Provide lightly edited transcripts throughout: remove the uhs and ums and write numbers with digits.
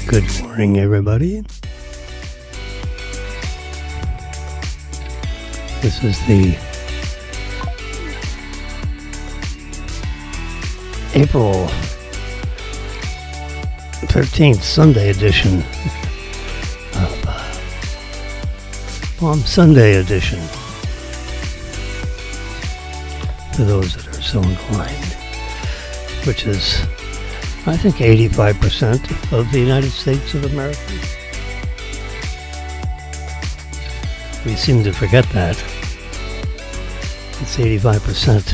Good morning, everybody. This is the April 13th Sunday edition of Palm Sunday edition, for those that are so inclined, which is, I think, 85% of the United States of America. We seem to forget that. It's 85%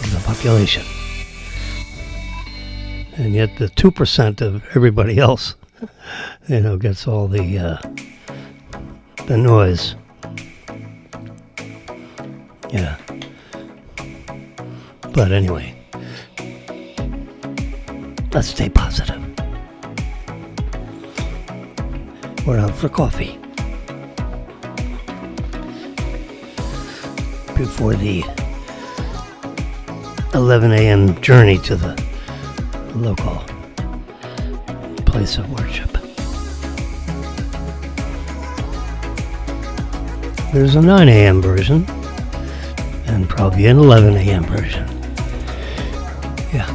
of the population. And yet the 2% of everybody else, gets all the noise. Yeah. But anyway, let's stay positive. We're out for coffee before the 11 a.m. journey to the local place of worship. There's a 9 a.m. version and probably an 11 a.m. version. Yeah.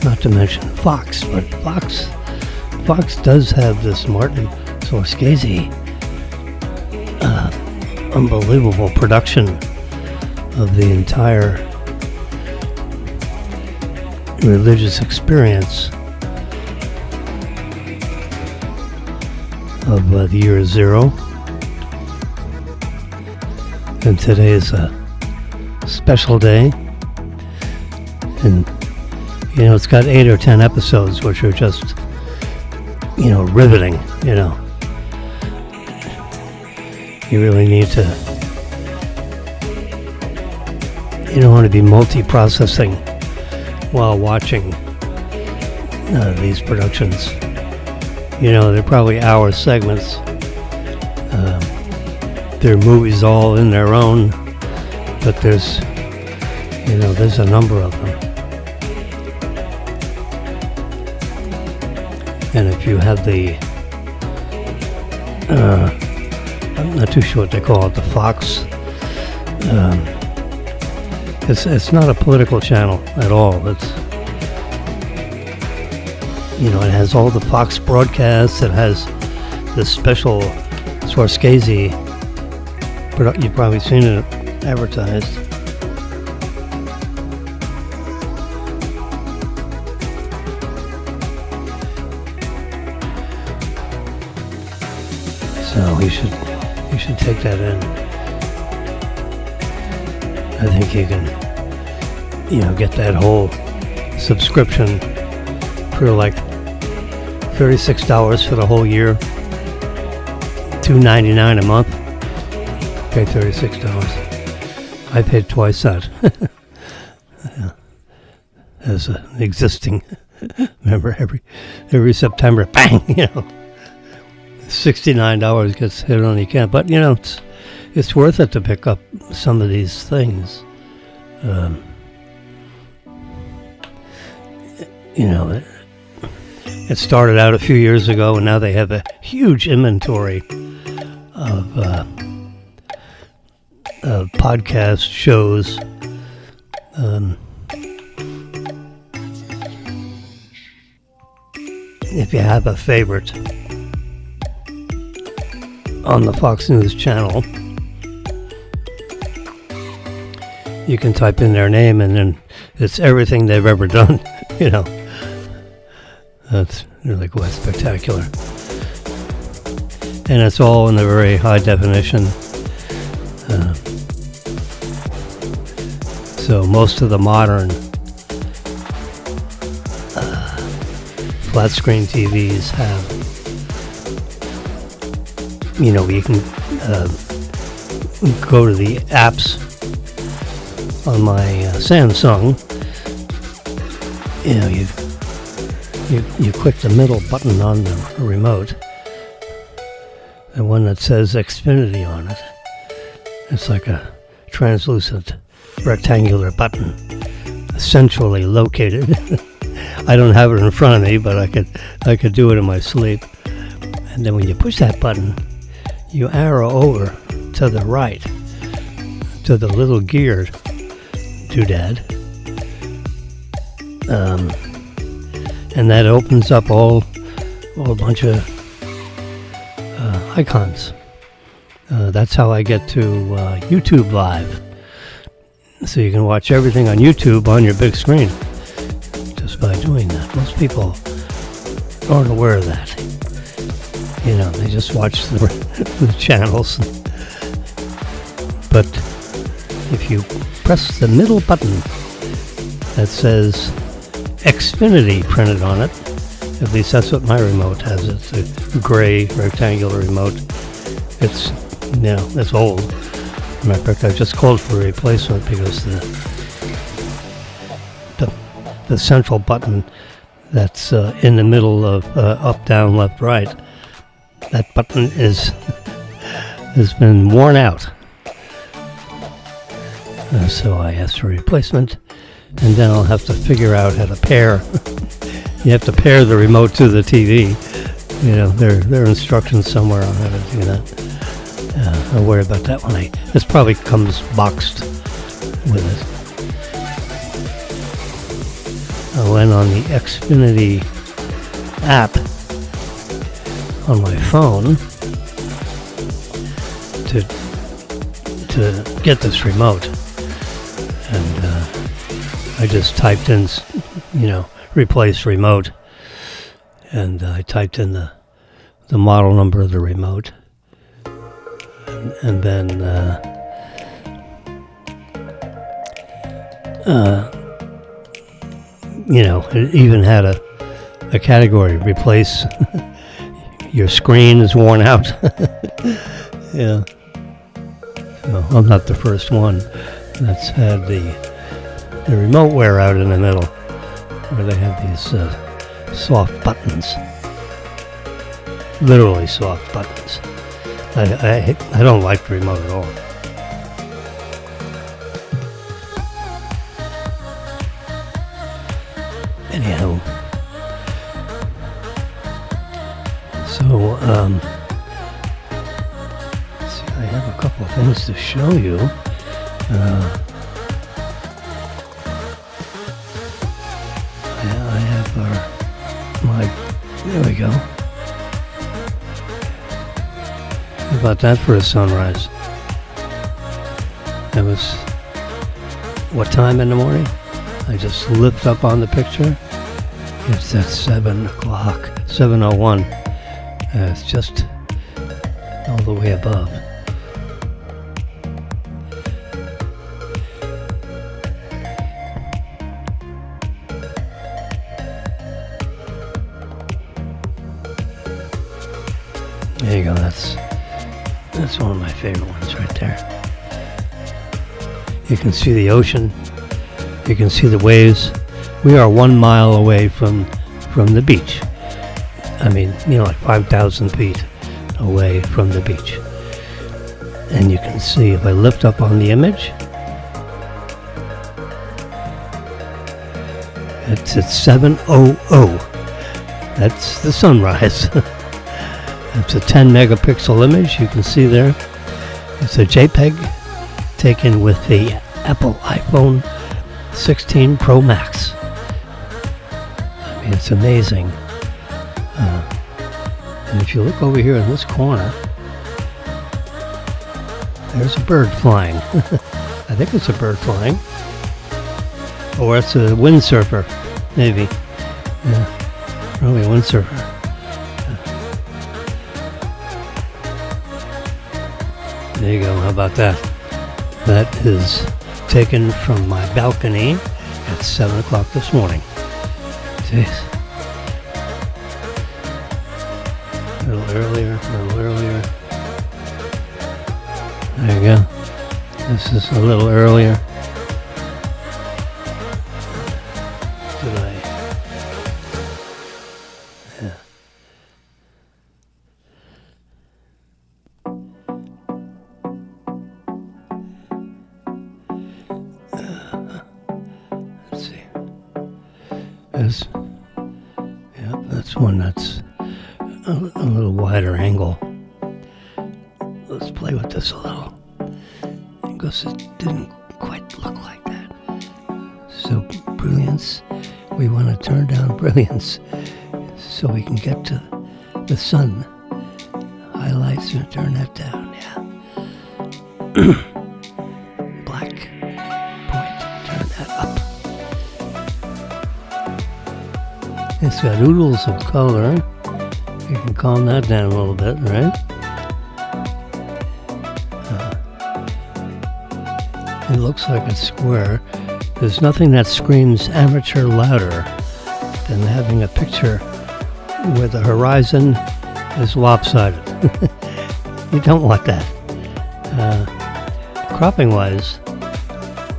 Not to mention Fox, but Fox does have this Martin Scorsese unbelievable production of the entire religious experience of the year zero. And today is a special day. And, it's got 8 or 10 episodes, which are just, riveting, You really need to, you don't want to be multi-processing while watching these productions. They're probably hour segments. They're movies all in their own, but there's a number of them. And if you have the, I'm not too sure what they call it, the Fox. It's not a political channel at all. It's, it has all the Fox broadcasts. It has this special Scorsese product. You've probably seen it advertised. So you should take that in. I think you can, get that whole subscription for like $36 for the whole year, $2.99 a month. Pay $36. I paid twice that. As an existing member, every September, bang, $69 gets hit on the account. But it's worth it to pick up some of these things. It started out a few years ago, and now they have a huge inventory of podcast shows. If you have a favorite on the Fox News channel, you can type in their name, and then it's everything they've ever done. That's really quite spectacular, and it's all in a very high definition. So most of the modern flat screen TVs have, you can go to the apps on my Samsung. You click the middle button on the remote, the one that says Xfinity on it. It's like a translucent rectangular button, centrally located. I don't have it in front of me, but I could do it in my sleep. And then when you push that button, you arrow over to the right to the little gear doodad, and that opens up a bunch of icons. That's how I get to YouTube Live. So you can watch everything on YouTube on your big screen just by doing that. Most people aren't aware of that. You know, they just watch the channels. But if you press the middle button that says Xfinity printed on it, at least that's what my remote has. It's a gray rectangular remote. It's, you know, it's old. Matter of fact, I just called for a replacement because the central button that's in the middle of up, down, left, right, that button has been worn out. So I asked for a replacement, and then I'll have to figure out how to pair. You have to pair the remote to the TV. You know, there are instructions somewhere on how to do that. I'll worry about that when this probably comes boxed with it. I went on the Xfinity app on my phone to get this remote, and I just typed in, you know, replace remote, and I typed in the model number of the remote, and then you know, it even had a category: replace. Your screen is worn out. Yeah. So I'm not the first one that's had the remote wear out in the middle, where they have these soft buttons. Literally soft buttons. I don't like the remote at all. Anyhow, so let's see, I have a couple of things to show you. I have there we go. How about that for a sunrise? That was, what time in the morning? I just looked up on the picture. It's at 7 o'clock, 7:01. It's just all the way above. There you go. That's one of my favorite ones right there. You can see the ocean. You can see the waves. We are 1 mile away from the beach. I mean, you know, like 5,000 feet away from the beach. And you can see, if I lift up on the image, it's at 7:00. That's the sunrise. It's a 10 megapixel image. You can see there. It's a JPEG taken with the Apple iPhone 16 Pro Max. I mean, it's amazing. And if you look over here in this corner, there's a bird flying. I think it's a bird flying. Or it's a windsurfer, maybe. Yeah, probably a windsurfer. There you go, how about that? That is taken from my balcony at 7 o'clock this morning. Jeez. A little earlier. There you go. This is a little earlier. Did I? Yeah. There's, yeah, that's one that's a little wider angle. Let's play with this a little, because it didn't quite look like that. So brilliance, we want to turn down brilliance so we can get to the sun. Highlights, and turn that down, yeah. Black point, turn that up. It's got oodles of color. You can calm that down a little bit, right? It looks like it's square. There's nothing that screams amateur louder than having a picture where the horizon is lopsided. You don't want that. Cropping wise,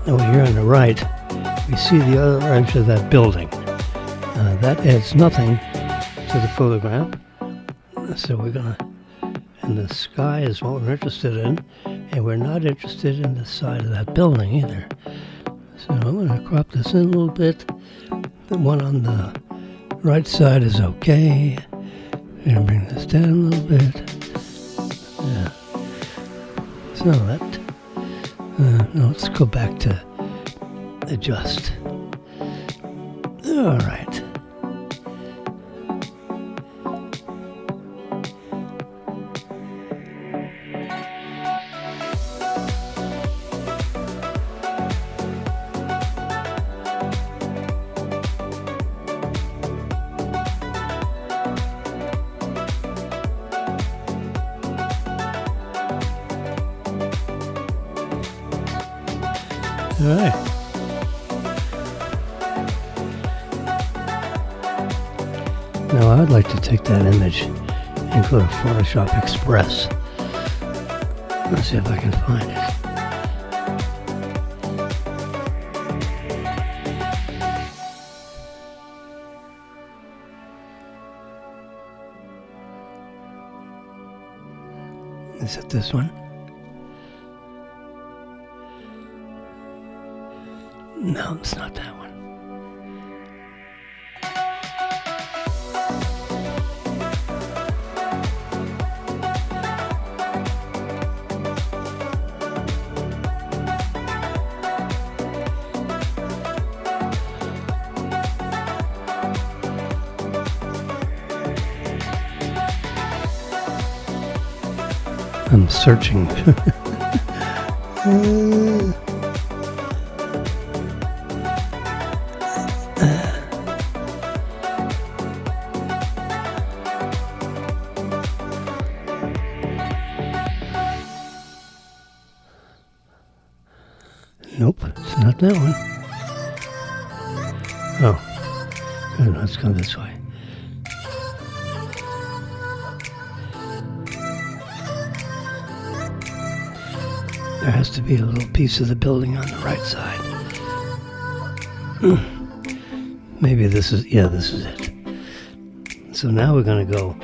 over here on the right, we see the other edge of that building. That adds nothing to the photograph. So we're gonna, and the sky is what we're interested in, and we're not interested in the side of that building either. So I'm gonna crop this in a little bit. The one on the right side is okay. And bring this down a little bit. Yeah. So that, no, let's go back to adjust. All right. All right. Now I'd like to take that image and go to Photoshop Express. Let's see if I can find it. Is it this one? No, it's not that one. I'm searching. Nope, it's not that one. Oh, good, let's go this way. There has to be a little piece of the building on the right side. Maybe this is, yeah, this is it. So now we're going to go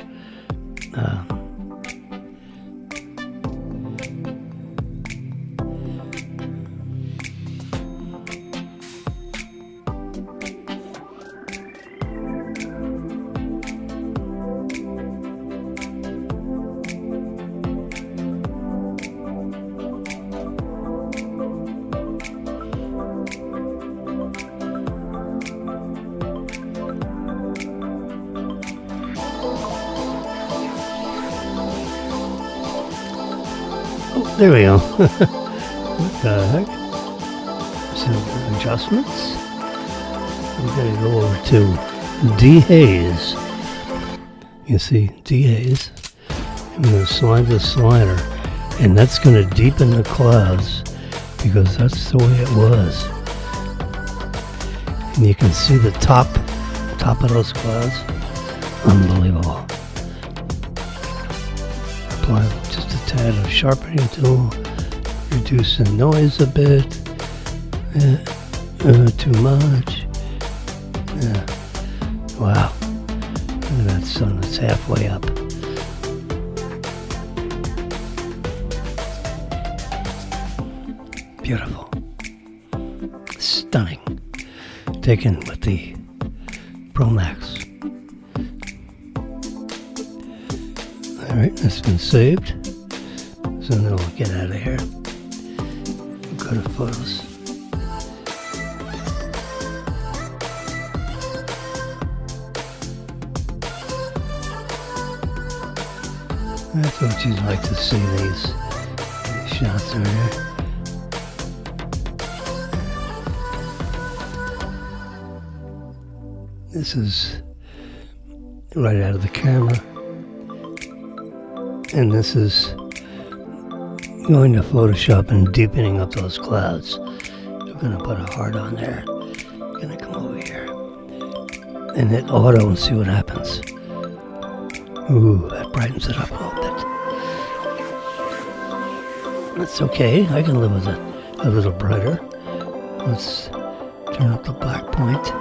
there we go. What the heck? Some adjustments. I'm going to go over to dehaze. You see, dehaze. I'm going to slide the slider, and that's going to deepen the clouds because that's the way it was. And you can see the top of those clouds. Unbelievable. Apply just a tad of sharpening tool, reduce the noise a bit, too much. Yeah. Wow, look at that sun, it's halfway up. Beautiful, stunning, taken with the Pro Max. Alright, that's been saved. So now we'll get out of here. Go to photos. I thought you'd like to see these shots over here. This is right out of the camera. And this is going to Photoshop and deepening up those clouds. We're going to put a heart on there. Going to come over here and hit auto and see what happens. Ooh, that brightens it up a little bit. That's okay. I can live with it a little brighter. Let's turn up the black point.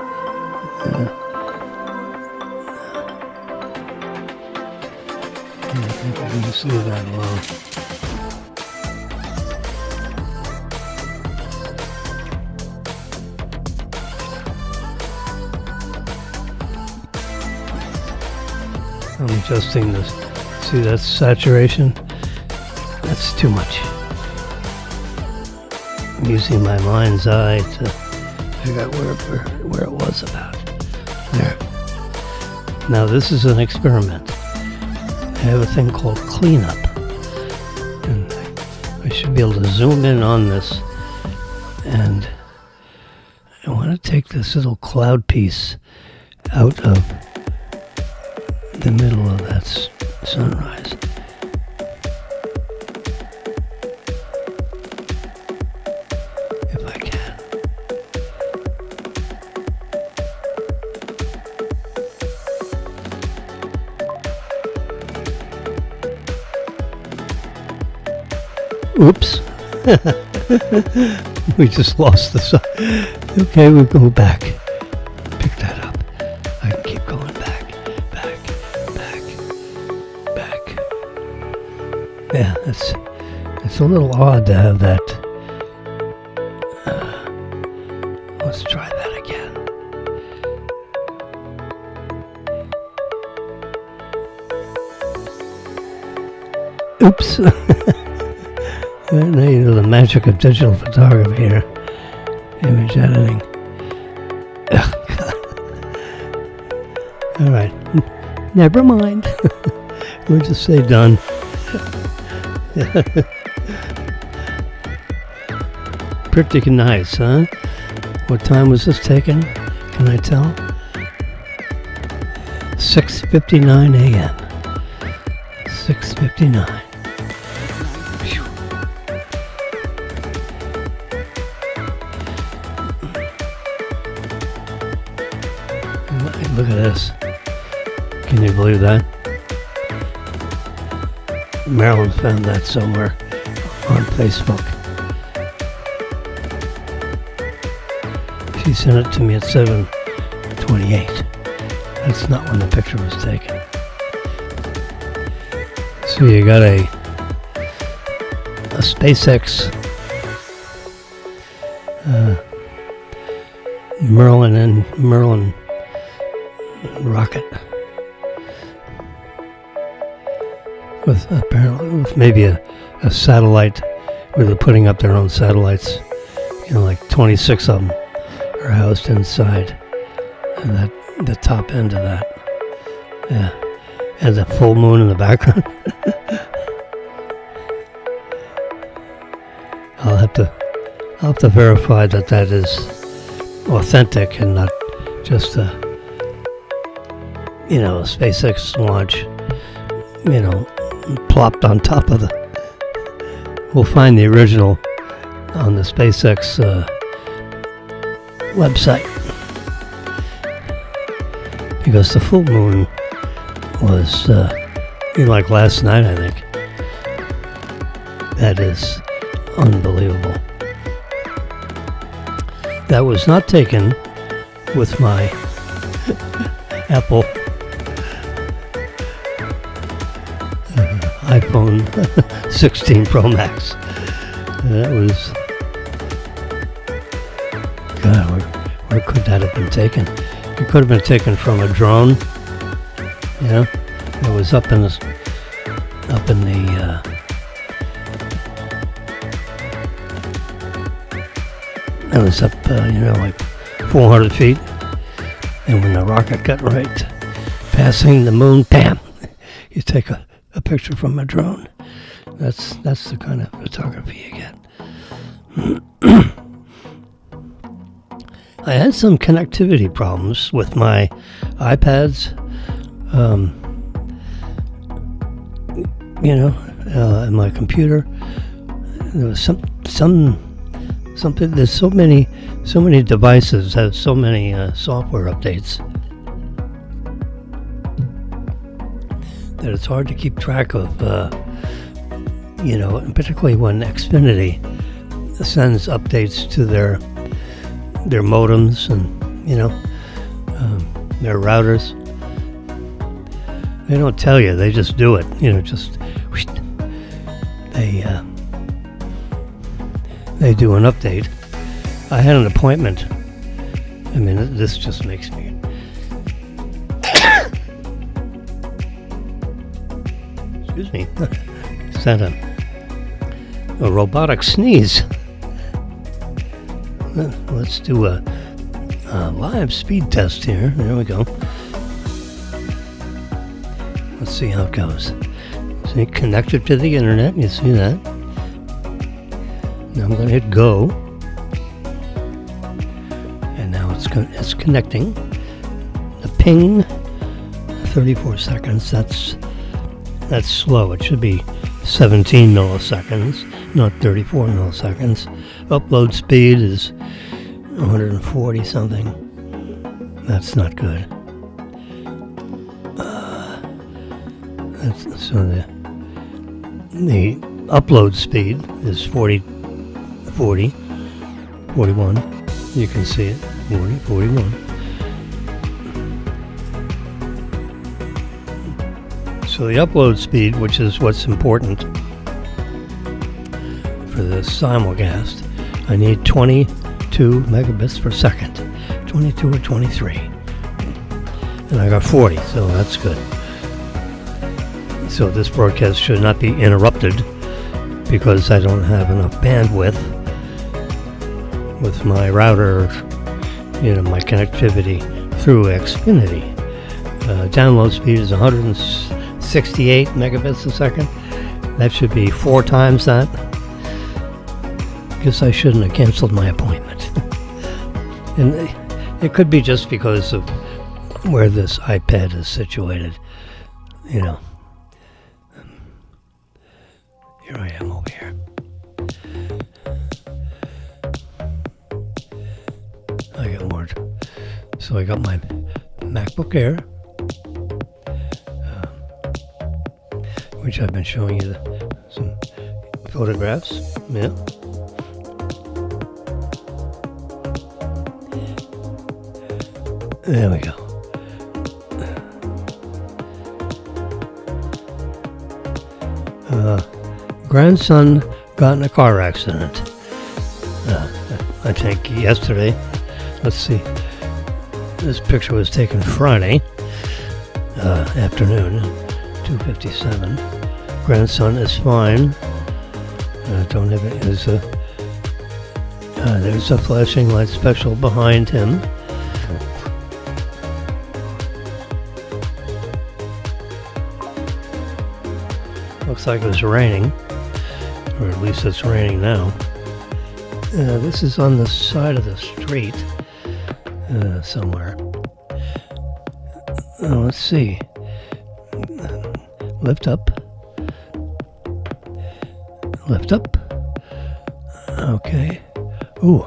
I think I can just leave that alone. I'm adjusting this. See, that's saturation. That's too much. I'm using my mind's eye to figure out where it was about. There. Now this is an experiment. I have a thing called cleanup. And I should be able to zoom in on this. And I want to take this little cloud piece out of the middle of that sunrise. If I can. Oops. We just lost the sun. Okay, we'll go back. Pick that up. I can keep going back. Yeah, it's a little odd to have that. Let's try that again. Oops. Now you know the magic of digital photography here. Image editing. Oh, God. All right. Never mind. We'll just say done. Pretty nice, huh? What time was this taken? Can I tell? 6:59 a.m. 6:59. Look at this. Can you believe that? Marilyn found that somewhere on Facebook. She sent it to me at 7:28. That's not when the picture was taken. So you got a SpaceX Merlin rocket with maybe a satellite where they're putting up their own satellites. You know, like 26 of them are housed inside, and that the top end of that, yeah, and the full moon in the background. I'll have to verify that is authentic and not just a SpaceX launch, plopped on top of the. We'll find the original on the SpaceX website, because the full moon was like last night, I think. That is unbelievable. That was not taken with my Apple iPhone 16 Pro Max. That was, God, where could that have been taken? It could have been taken from a drone. You know, it was up in the it was up, like 400 feet. And when the rocket got right, passing the moon, bam! You take a picture from a drone. That's the kind of photography you get. I had some connectivity problems with my iPads, and my computer. There was something. There's so many devices have so many software updates that it's hard to keep track of. Particularly when Xfinity sends updates to their modems and their routers. They don't tell you; they just do it. They do an update. I had an appointment. I mean, this just makes me. Excuse me. Is that a robotic sneeze? Let's do a live speed test here. There we go. Let's see how it goes. See, connected to the internet. You see that? Now I'm going to hit go. And now it's connecting. The ping, 34 seconds. That's slow. It should be 17 milliseconds, not 34 milliseconds. Upload speed is 140 something. That's not good. So the upload speed is 41. You can see it. 41. So the upload speed, which is what's important for the simulcast, I need 22 megabits per second, 22 or 23. And I got 40, so that's good. So this broadcast should not be interrupted because I don't have enough bandwidth with my router, my connectivity through Xfinity. Download speed is 168 megabits a second. That should be 4 times that. Guess I shouldn't have canceled my appointment. And it could be just because of where this iPad is situated. Here I am over here. I got more. So I got my MacBook Air, which I've been showing you some photographs. Yeah. There we go. Grandson got in a car accident. I think yesterday. Let's see. This picture was taken Friday afternoon, 2:57. Grandson is fine. Don't have it. There's a flashing light special behind him. Looks like it was raining, or at least it's raining now. This is on the side of the street somewhere. Let's see. Lift up. Lift up. Okay. Ooh,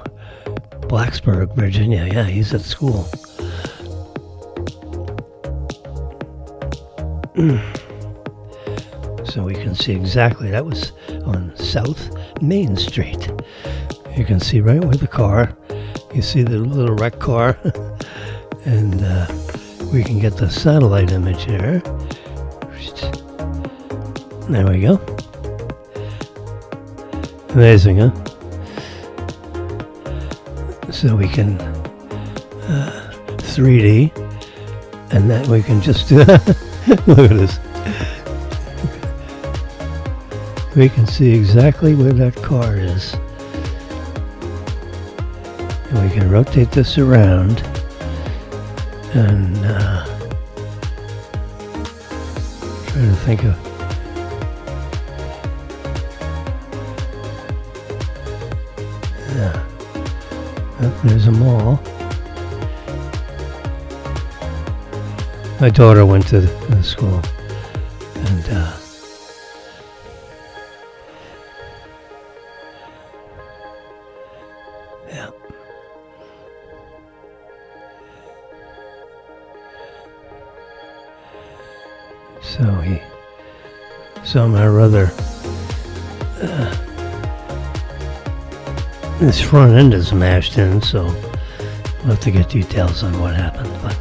Blacksburg, Virginia. Yeah, he's at school. So we can see exactly, that was on South Main Street. You can see right where the car, you see the little wrecked car, and we can get the satellite image here. There we go. Amazing, huh? So we can 3D, and that we can just look at this. We can see exactly where that car is. And we can rotate this around and trying to think of there's a mall. My daughter went to the school, and yeah. So he somehow or other this front end is mashed in, so we'll have to get details on what happened. But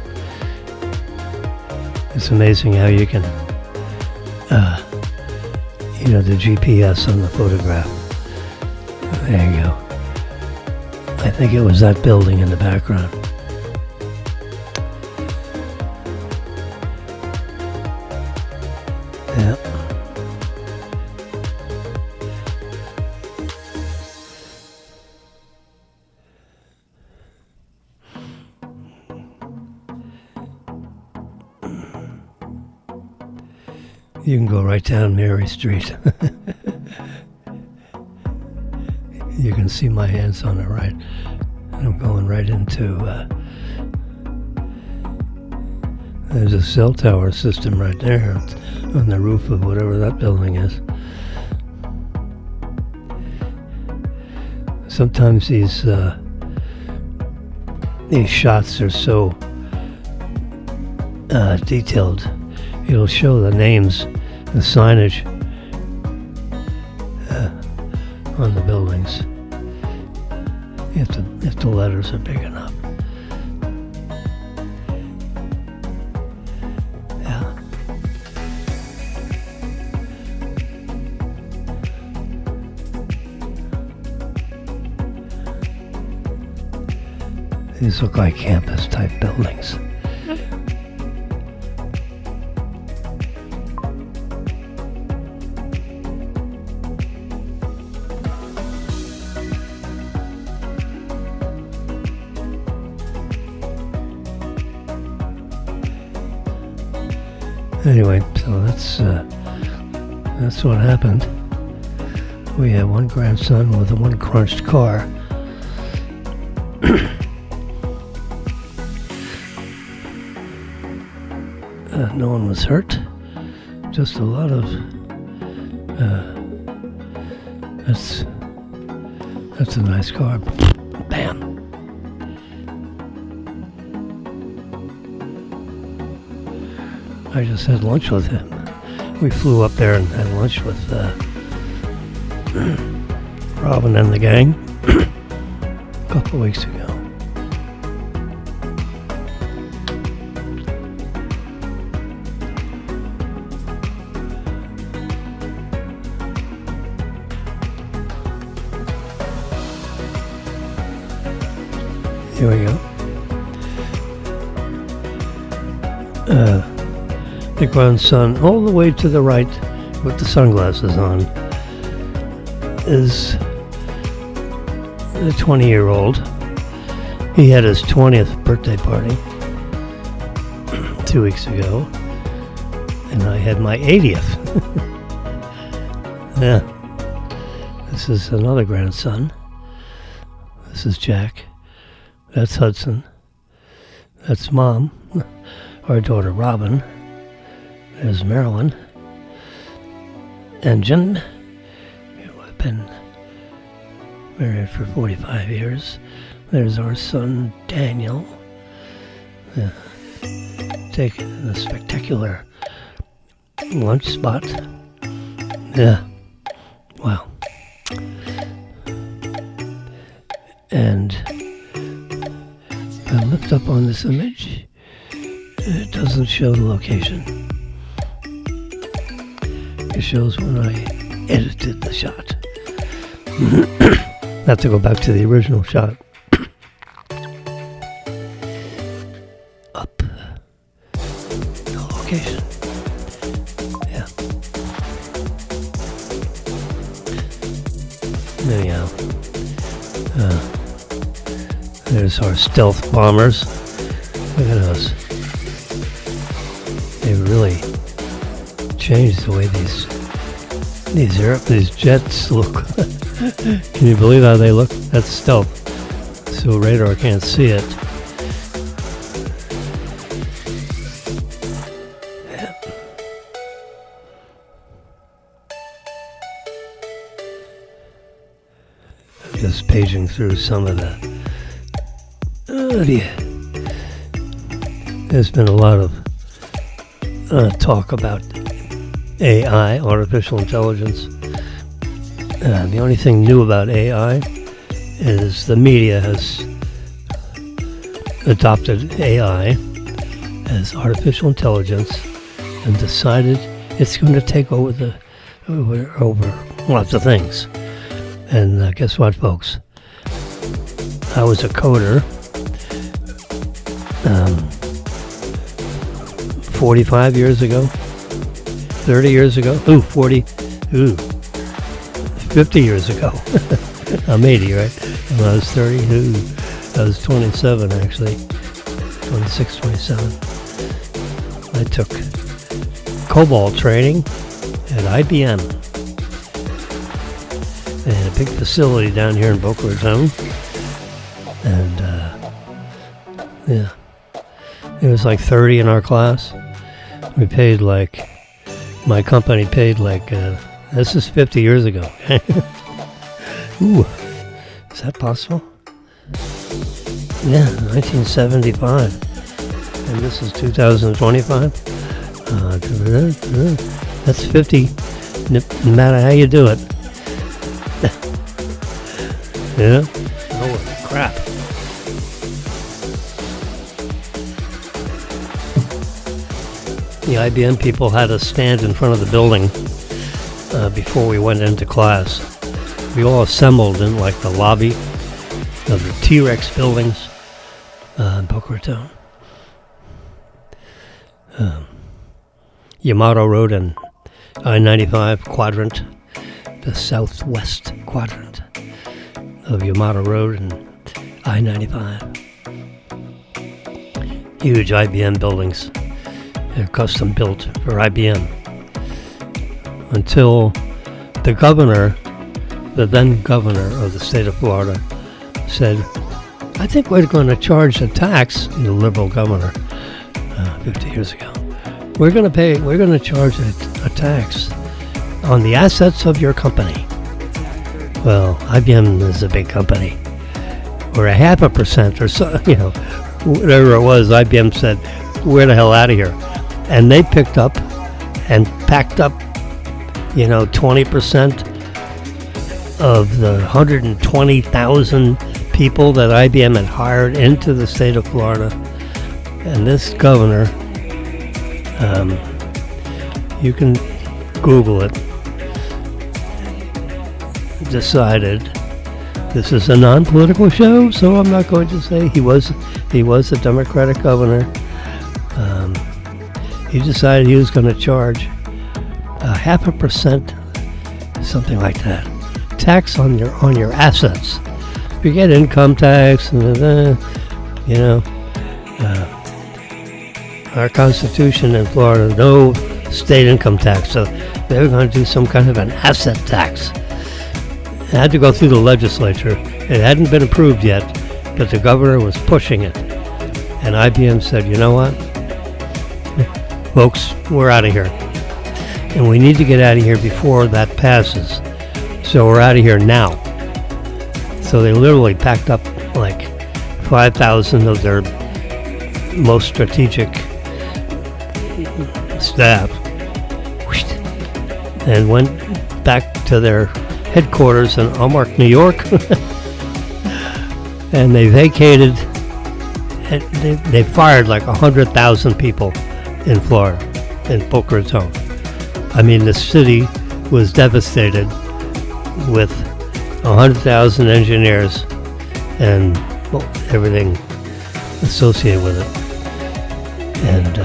it's amazing how you can, the GPS on the photograph. There you go. I think it was that building in the background. Yeah. You can go right down Mary Street. You can see my hands on the right. I'm going right into, there's a cell tower system right there on the roof of whatever that building is. Sometimes these shots are so detailed. It'll show the names, the signage on the buildings, if the letters are big enough. Yeah. These look like campus type buildings. Anyway, so that's what happened. We had one grandson with one crunched car. No one was hurt. Just a lot of. That's a nice car. Bam. I just had lunch with him. We flew up there and had lunch with Robin and the gang a couple of weeks ago. Here we go. The grandson, all the way to the right with the sunglasses on, is a 20-year-old. He had his 20th birthday party 2 weeks ago, and I had my 80th. Yeah. This is another grandson. This is Jack. That's Hudson. That's Mom. Our daughter Robin. There's Marilyn. And Jen, who have been married for 45 years. There's our son Daniel. Taking a spectacular lunch spot. Yeah. Wow. And if I lift up on this image, it doesn't show the location. It shows when I edited the shot. I have to go back to the original shot. Anyhow, there's our stealth bombers. Look at those. They really changed the way these jets look. Can you believe how they look? That's stealth. So radar can't see it. Just paging through some of the. There's been a lot of talk about AI, artificial intelligence. The only thing new about AI is the media has adopted AI as artificial intelligence and decided it's going to take over lots of things. And guess what, folks? I was a coder 45 years ago, 30 years ago, 50 years ago. I'm 80, right? And I was 30, I was 27 actually, 26, 27. I took COBOL training at IBM. They had a big facility down here in Boca Raton. And, it was like 30 in our class. We paid my company paid this is 50 years ago. Ooh, is that possible? Yeah, 1975. And this is 2025. That's 50, no matter how you do it. Yeah? Oh, crap. The IBM people had us stand in front of the building before we went into class. We all assembled in the lobby of the T-Rex buildings in Boca Raton. Yamato Road and I-95 quadrant, the southwest quadrant of Yamato Road and I-95. Huge IBM buildings. They're custom built for IBM. Until the then governor of the state of Florida, said, I think we're going to charge a tax, the liberal governor, 50 years ago. We're going to charge a tax on the assets of your company. Well, IBM is a big company. Or 0.5% or so, whatever it was, IBM said, we're the hell out of here. And they picked up and packed up, 20% of the 120,000 people that IBM had hired into the state of Florida. And this governor, you can Google it, decided, this is a non-political show, so I'm not going to say he was a Democratic governor. He decided he was going to charge 0.5%, something like that, tax on your assets. You get income tax, our Constitution in Florida, no state income tax, so they were going to do some kind of an asset tax. It had to go through the legislature. It hadn't been approved yet, but the governor was pushing it. And IBM said, you know what? Folks, we're out of here. And we need to get out of here before that passes. So we're out of here now. So they literally packed up 5,000 of their most strategic staff and went back to their headquarters in Elmhurst, New York. And they vacated, they fired 100,000 people in Florida, in Boca Raton. I mean, the city was devastated with 100,000 engineers and everything associated with it. And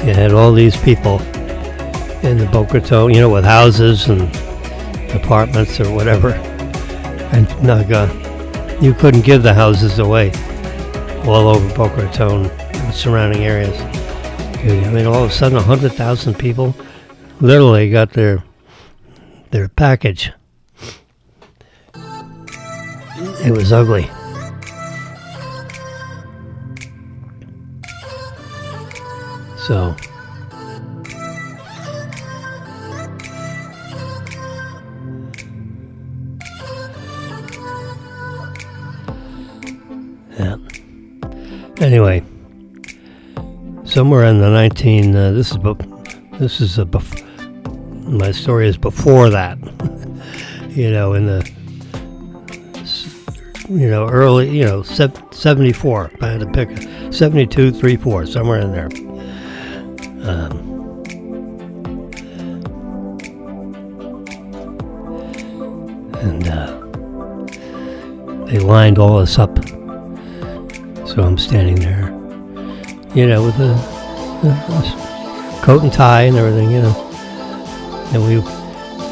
you had all these people in the Boca Raton, with houses and apartments or whatever. And you couldn't give the houses away all over Boca Raton and surrounding areas. I mean, all of a sudden, 100,000 people literally got their package. It was ugly. So, yeah. Anyway, somewhere in the my story is before that. In the early 74. If I had to pick 72, 3, 4, somewhere in there. And they lined all this up. So I'm standing there, with a coat and tie and everything, And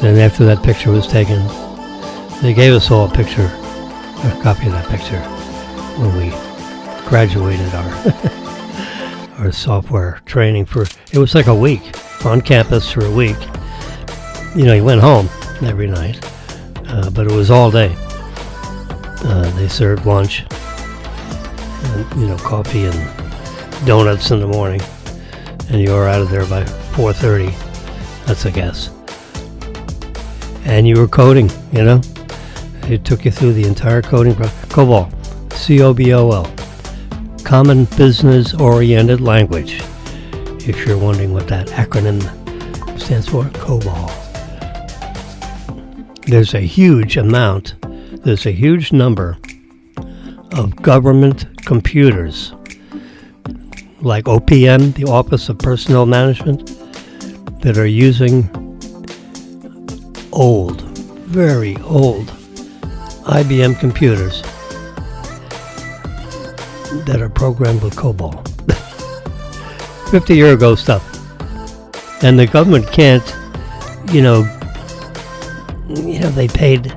then after that picture was taken, they gave us all a copy of that picture when we graduated our software training it was like a week, on campus for a week. You went home every night, but it was all day. They served lunch, and, coffee and donuts in the morning, and you were out of there by 4:30. That's a guess. And you were coding, It took you through the entire coding process. COBOL, COBOL, Common Business Oriented Language. If you're wondering what that acronym stands for, COBOL. There's a huge number of government computers, like OPM, the Office of Personnel Management, that are using old, very old IBM computers that are programmed with COBOL. 50-year ago stuff. And the government can't, they paid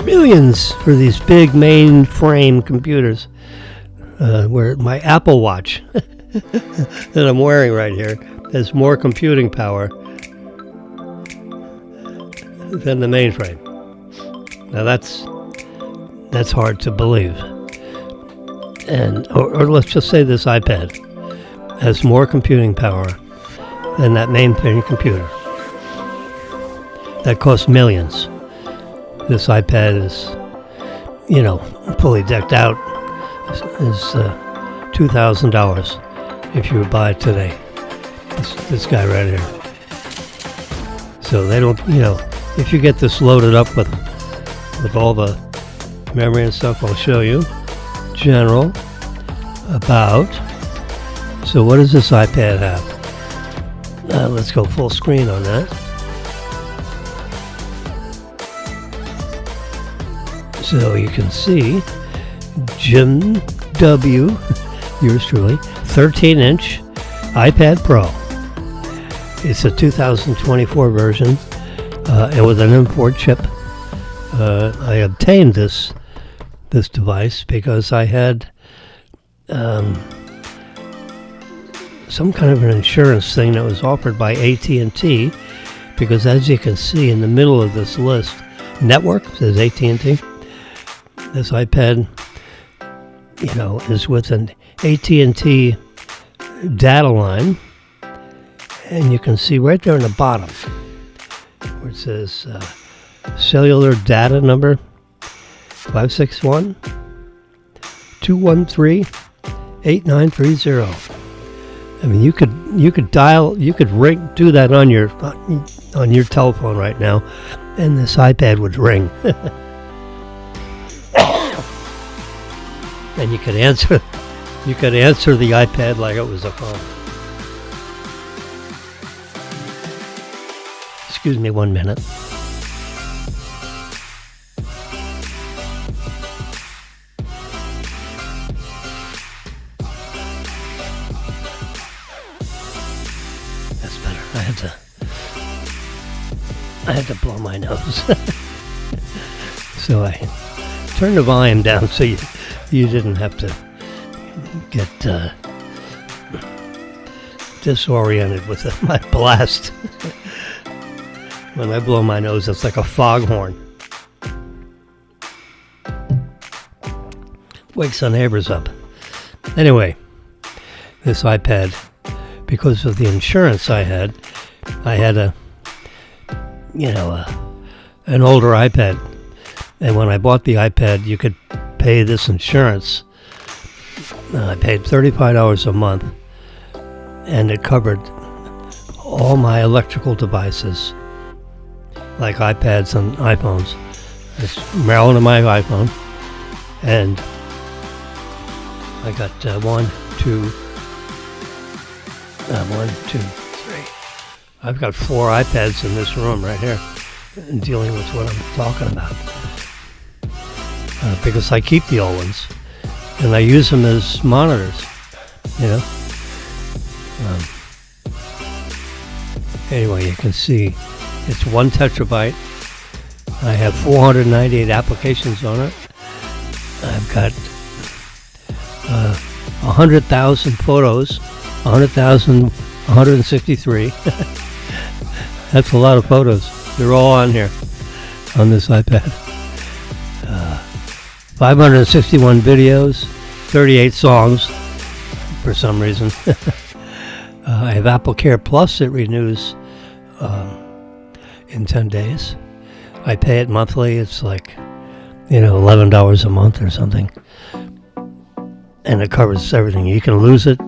millions for these big mainframe computers. Where my Apple Watch that I'm wearing right here has more computing power than the mainframe. Now that's hard to believe. Or let's just say this iPad has more computing power than that mainframe computer. That costs millions. This iPad is, fully decked out, is $2,000 if you buy it today. This guy right here. So they don't, if you get this loaded up with all the memory and stuff, I'll show you. General, about. So what does this iPad have? Let's go full screen on that. So you can see Jim W., yours truly, 13-inch iPad Pro. It's a 2024 version, and with an import chip. I obtained this device because I had some kind of an insurance thing that was offered by AT&T, because as you can see in the middle of this list, network says AT&T. This iPad, is with an AT&T data line, and you can see right there in the bottom where it says cellular data number 561-213-8930. I mean, you could dial, you could ring, do that on your telephone right now, and this iPad would ring. And you could answer the iPad like it was a phone. Excuse me 1 minute. That's better. I had to blow my nose. So I turned the volume down so you didn't have to get disoriented with my blast. When I blow my nose, it's like a foghorn. Wakes the neighbors up. Anyway, this iPad, because of the insurance I had an older iPad. And when I bought the iPad, you could pay this insurance. I paid $35 a month, and it covered all my electrical devices, like iPads and iPhones. It's Maryland and my iPhone, and I got 1, 2, 3. I've got 4 iPads in this room right here, dealing with what I'm talking about. Because I keep the old ones, and I use them as monitors, Anyway, you can see it's 1 terabyte. I have 498 applications on it. I've got 100,000 photos, 163. That's a lot of photos. They're all on here, on this iPad. 561 videos, 38 songs, for some reason. I have Apple Care Plus. It renews in 10 days. I pay it monthly. It's like, $11 a month or something. And it covers everything. You can lose it.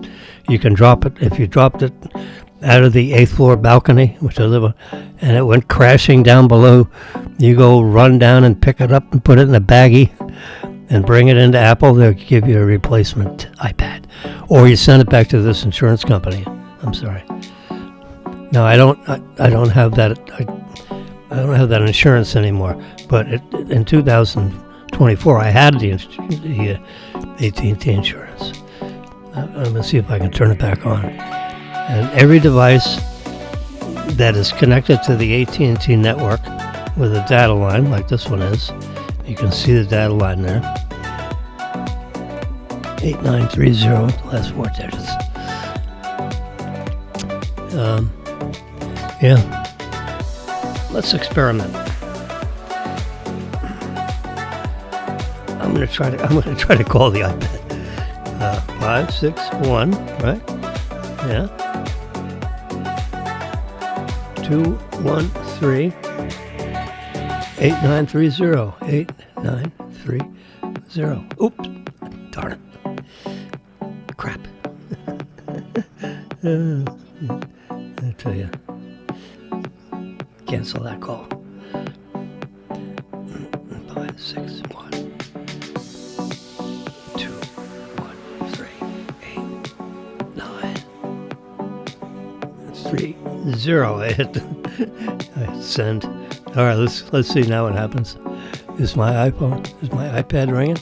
You can drop it. If you dropped it out of the 8th floor balcony, which I live on, and it went crashing down below, you go run down and pick it up and put it in a baggie and bring it into Apple. They'll give you a replacement iPad. Or you send it back to this insurance company. I'm sorry. No, I don't have that. I don't have that insurance anymore. But in 2024, I had the AT&T insurance. I'm going to see if I can turn it back on. And every device that is connected to the AT&T network with a data line, like this one is, you can see the data line there. 8930, last 4 digits. Let's experiment. I'm gonna try to call the iPad. 561, right? Yeah. 213 8930 8930. Oops, darn it. Crap. I tell you. Cancel that call. 561 213 8930. I hit send. All right, let's see now what happens. Is my iPad ringing?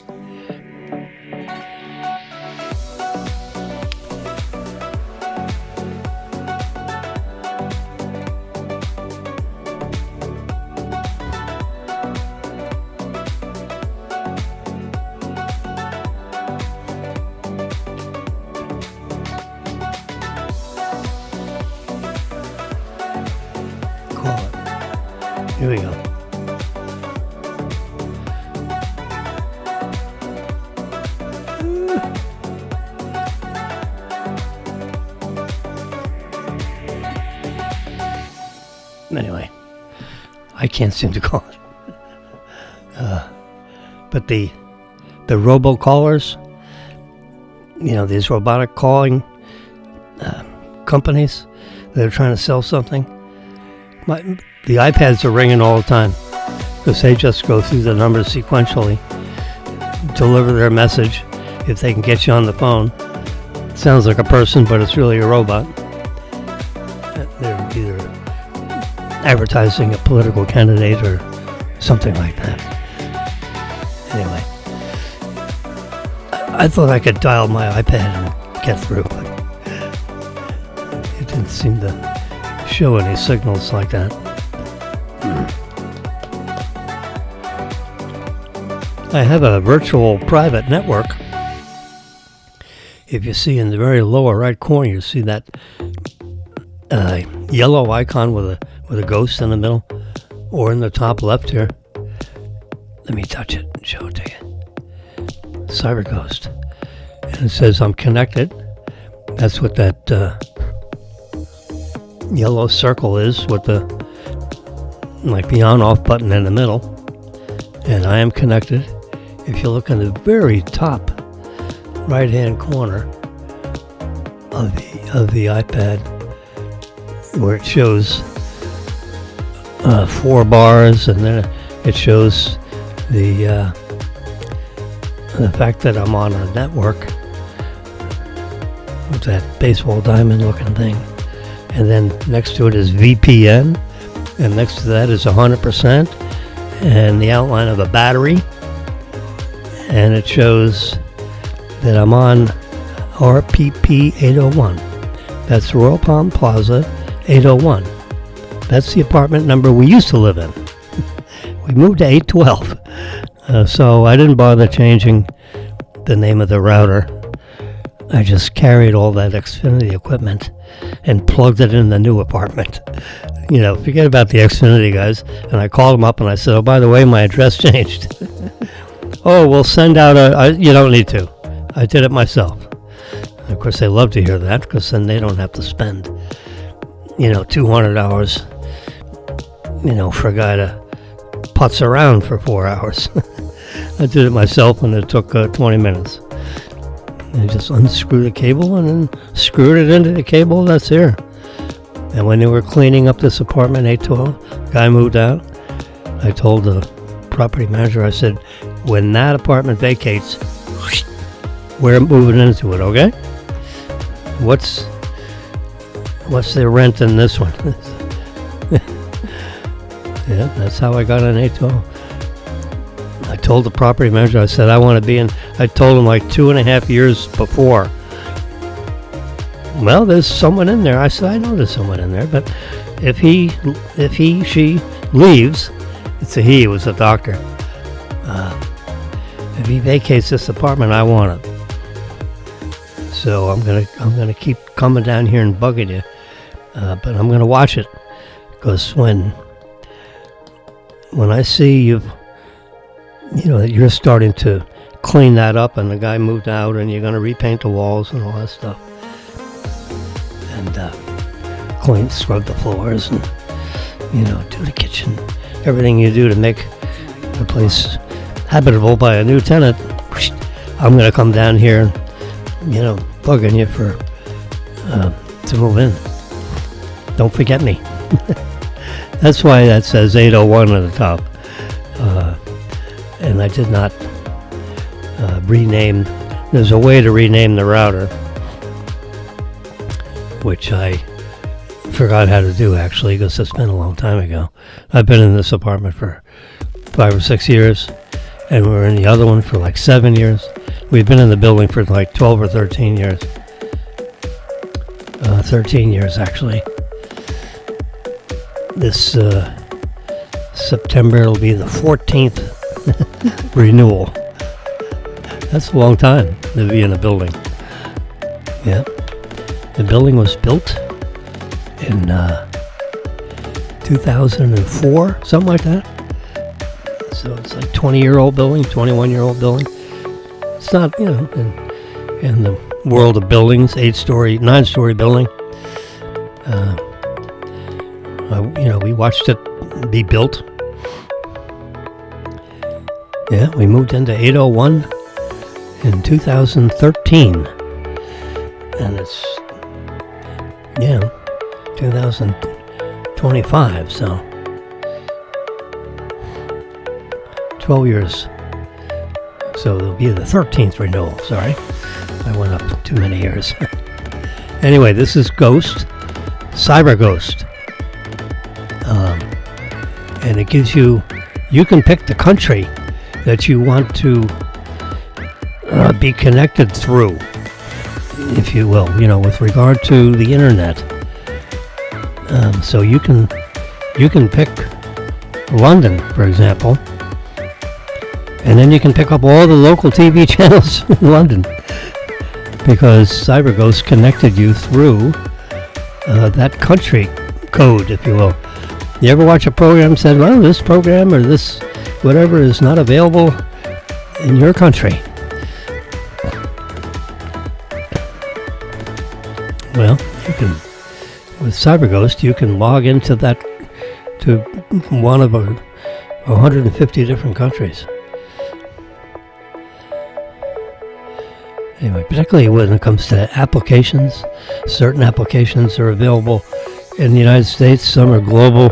Here we go. Anyway, I can't seem to call it. But the robocallers, these robotic calling companies that are trying to sell something, the iPads are ringing all the time because they just go through the numbers sequentially, deliver their message if they can get you on the phone. It sounds like a person, but it's really a robot. They're either advertising a political candidate or something like that. Anyway, I thought I could dial my iPad and get through, but it didn't seem to show any signals like that. I have a virtual private network. If you see in the very lower right corner, you see that yellow icon with a ghost in the middle, or in the top left here. Let me touch it and show it to you. Cyber Ghost. And it says I'm connected. That's what that yellow circle is with the on-off button in the middle. And I am connected. If you look in the very top right-hand corner of the iPad, where it shows 4 bars, and then it shows the fact that I'm on a network with that baseball diamond looking thing, and then next to it is VPN, and next to that is 100%, and the outline of a battery, and it shows that I'm on RPP 801. That's Royal Palm Plaza 801. That's the apartment number we used to live in. We moved to 812. So I didn't bother changing the name of the router. I just carried all that Xfinity equipment and plugged it in the new apartment. Forget about the Xfinity guys. And I called them up and I said, oh, by the way, my address changed. Oh, we'll send out you don't need to. I did it myself. And of course, they love to hear that, because then they don't have to spend, $200, for a guy to putz around for 4 hours. I did it myself, and it took 20 minutes. I just unscrewed the cable and then screwed it into the cable that's here. And when they were cleaning up this apartment, 812, the guy moved out. I told the property manager, I said, when that apartment vacates, we're moving into it, okay? What's the rent in this one? Yeah, that's how I got on 812. I told the property manager, I said, I want to be in. I told him like 2.5 years before. Well, there's someone in there. I said, I know there's someone in there, but if she leaves, it's a he, it was a doctor. If he vacates this apartment, I want it. So I'm gonna keep coming down here and bugging you, but I'm gonna watch it, because when I see that you're starting to clean that up, and the guy moved out, and you're gonna repaint the walls and all that stuff, and scrub the floors, and do the kitchen, everything you do to make the place habitable by a new tenant. I'm gonna come down here and bugging you for to move in. Don't forget me. That's why that says 801 at the top. And I did not rename. There's a way to rename the router, which I forgot how to do, actually, because it's been a long time ago. I've been in this apartment for 5 or 6 years, and we were in the other one for like 7 years. We've been in the building for like 12 or 13 years. 13 years, actually. This September, it'll be the 14th renewal. That's a long time to be in a building. Yeah. The building was built in 2004, something like that. So it's like 20-year-old building, 21-year-old building. It's not, in the world of buildings, 9-story building. We watched it be built. Yeah, we moved into 801 in 2013. And it's, 2025, so 12 years. So it'll be the 13th renewal. Sorry, I went up too many years. Anyway, this is Ghost, Cyber Ghost. And it gives you can pick the country that you want to be connected through, if you will, with regard to the internet. So you can pick London, for example, And then you can pick up all the local TV channels in London, because CyberGhost connected you through that country code, if you will. You ever watch a program and said, well, this program or this whatever is not available in your country? Well, you can, with CyberGhost, you can log into that, to one of 150 different countries. Anyway, particularly when it comes to applications, certain applications are available in the United States, some are global,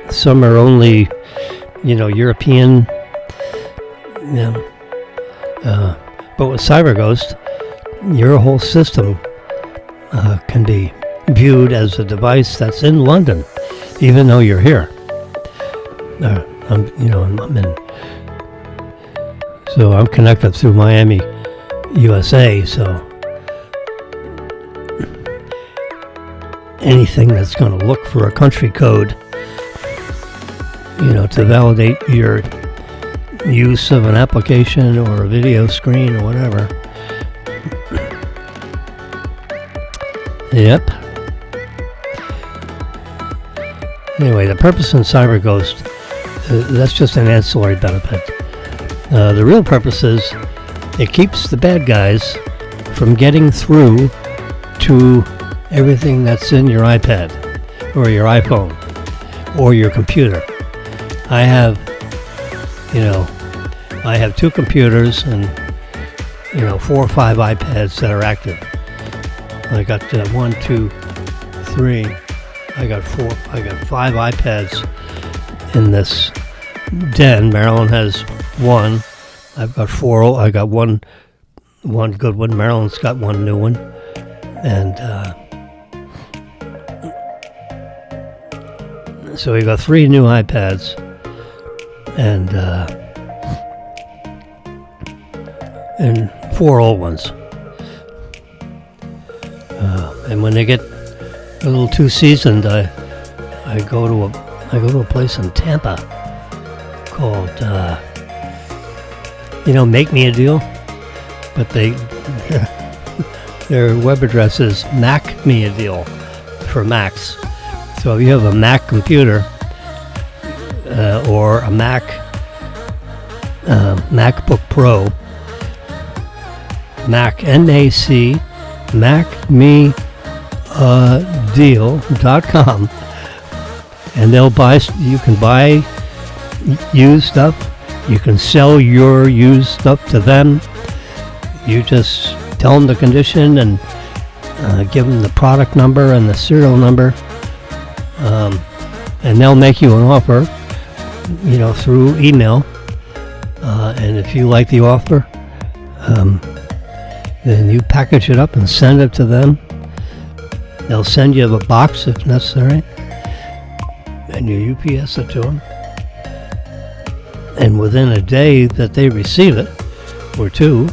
some are only, European. Yeah. But with CyberGhost, your whole system can be viewed as a device that's in London, even though you're here. I'm in. So I'm connected through Miami, USA. So anything that's going to look for a country code, to validate your use of an application or a video screen or whatever. Yep. Anyway, the purpose in CyberGhost, that's just an ancillary benefit. The real purpose is it keeps the bad guys from getting through to everything that's in your iPad or your iPhone or your computer. I have 2 computers and 4 or 5 iPads that are active. I got 1, 2, 3. I got 5 iPads in this den. Marilyn has 1. I've got 4. I got one good one. Marilyn's got 1 new one, and so we got 3 new iPads, and 4 old ones. And when they get a little too seasoned, I go to a place in Tampa called Make Me a Deal, but their web address is Mac Me a Deal for Macs. So if you have a Mac computer or a MacBook Pro, Mac MAC MacMeADeal.com, and you can buy used stuff. You can sell your used stuff to them. You just tell them the condition and give them the product number and the serial number, and they'll make you an offer, through email. And if you like the offer, then you package it up and send it to them. They'll send you a box if necessary, and you UPS it to them. And within a day that they receive it, or 2,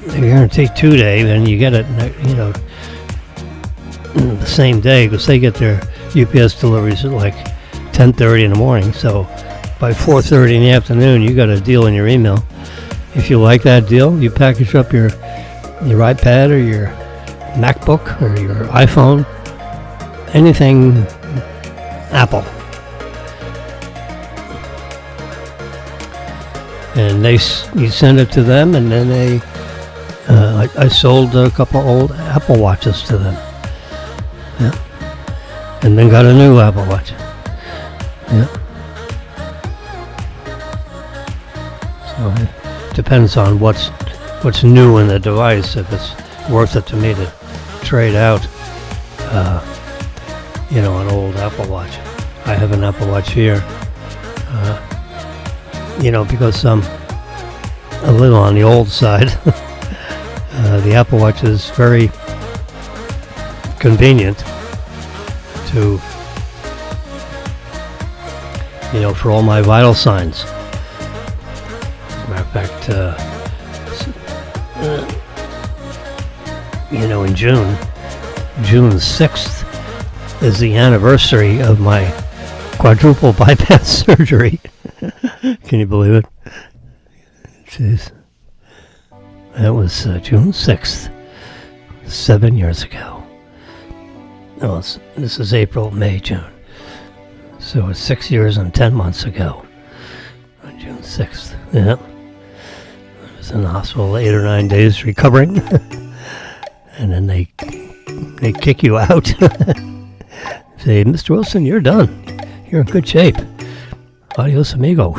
they guarantee 2 days, and you get it, the same day, because they get their UPS deliveries at like 10:30 in the morning. So by 4:30 in the afternoon, you got a deal in your email. If you like that deal, you package up your iPad or your MacBook or your iPhone, anything Apple, and you send it to them, and then I sold a couple old Apple Watches to them, and then got a new Apple Watch. So it depends on what's new in the device, if it's worth it to me to trade out an old Apple Watch. I have an Apple Watch here, because I'm a little on the old side. The Apple Watch is very convenient to, for all my vital signs. As a matter of fact, in June 6th is the anniversary of my quadruple bypass surgery. Can you believe it? Jeez. That was June 6th, 7 years ago. No, this is April, May, June. So it's 6 years and 10 months ago. On June 6th. Yeah. I was in the hospital 8 or 9 days recovering. And then they kick you out. Say, Mr. Wilson, you're done. You're in good shape. Adios, amigo.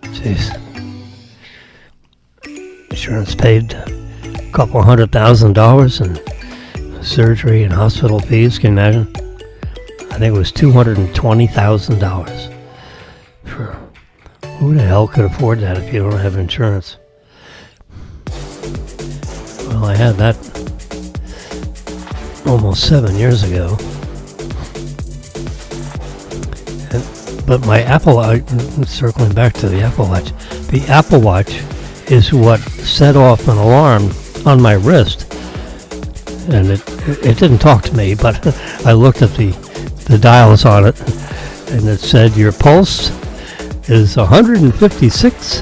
Jeez. Insurance paid a couple $100,000 in surgery and hospital fees. Can you imagine? I think it was $220,000. Who the hell could afford that if you don't have insurance? Well, I had that almost 7 years ago. But my Apple Watch, circling back to the Apple Watch, the Apple Watch is what set off an alarm on my wrist. And it didn't talk to me, but I looked at the dials on it, and it said, your pulse is 156.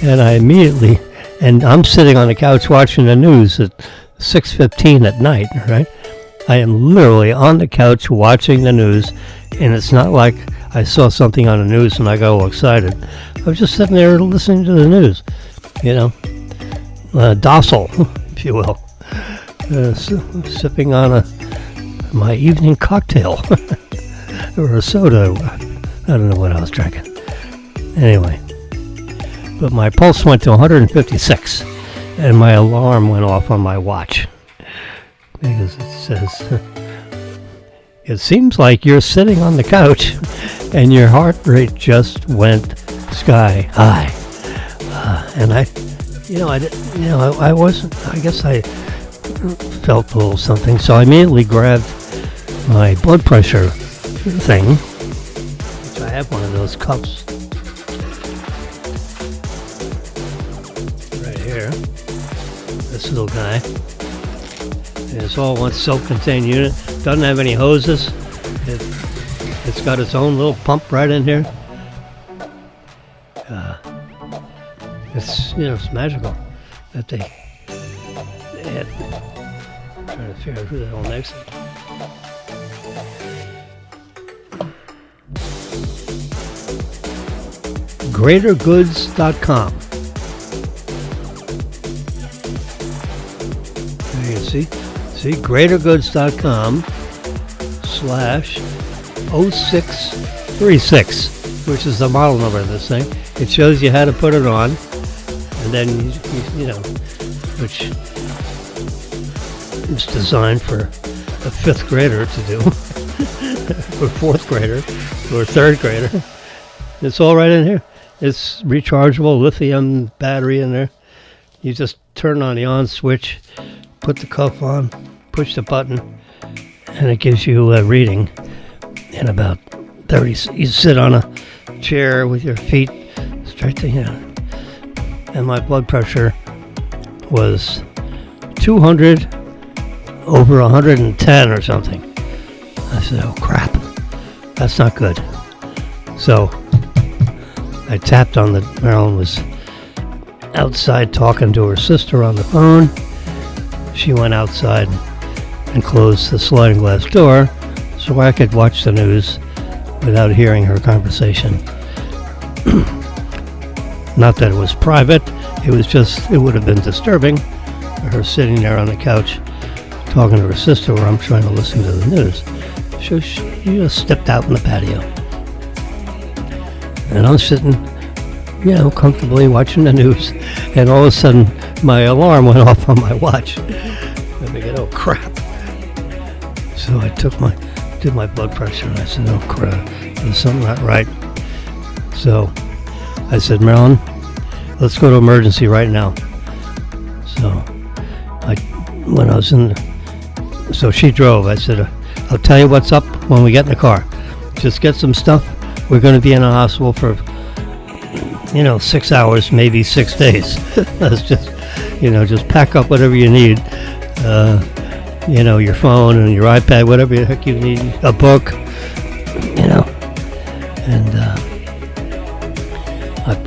And I immediately, and I'm sitting on the couch watching the news at 6:15 at night, right? I am literally on the couch watching the news, and it's not like I saw something on the news and I got all excited. I was just sitting there listening to the news, docile, if you will, sipping on my evening cocktail or a soda. I don't know what I was drinking. Anyway, but my pulse went to 156, and my alarm went off on my watch. Because it says, it seems like you're sitting on the couch and your heart rate just went sky high. And I guess I felt a little something. So I immediately grabbed my blood pressure thing, which I have one of those cups right here. This little guy. It's all one self-contained unit. Doesn't have any hoses. It's got its own little pump right in here. It's magical that they had. I'm trying to figure out who the hell makes it. GreaterGoods.com. There you see. See, greatergoods.com/0636, which is the model number of this thing. It shows you how to put it on, and then which is designed for a 5th grader to do, or 4th grader, or 3rd grader. It's all right in here. It's rechargeable lithium battery in there. You just turn on the on switch, put the cuff on, push the button, and it gives you a reading in about 30. You sit on a chair with your feet straight to and my blood pressure was 200 over 110 or something. I said, oh crap, that's not good. So I tapped on Marilyn was outside talking to her sister on the phone. She went outside and closed the sliding glass door so I could watch the news without hearing her conversation. Not that it was private, it would have been disturbing, her sitting there on the couch talking to her sister while I'm trying to listen to the news. So she just stepped out in the patio. And I'm sitting, comfortably watching the news, and all of a sudden my alarm went off on my watch. I'm thinking, oh crap. So I did my blood pressure, and I said, oh crap, there's something not right. So I said, Marilyn, let's go to emergency right now. So so she drove. I said, I'll tell you what's up when we get in the car. Just get some stuff. We're going to be in a hospital for 6 hours, maybe 6 days. That's just pack up whatever you need. your phone and your iPad, whatever the heck you need, a book, and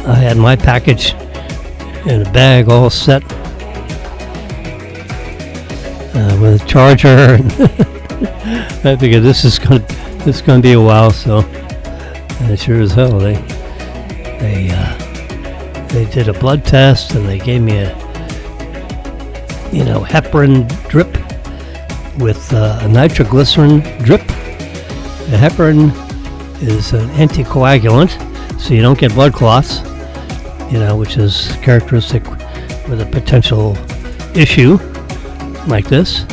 I had my package in a bag all set with a charger. And I figured this is gonna be a while, so and sure as hell they did a blood test and they gave me a heparin drip with a nitroglycerin drip. The heparin is an anticoagulant, so you don't get blood clots, which is characteristic with a potential issue like this.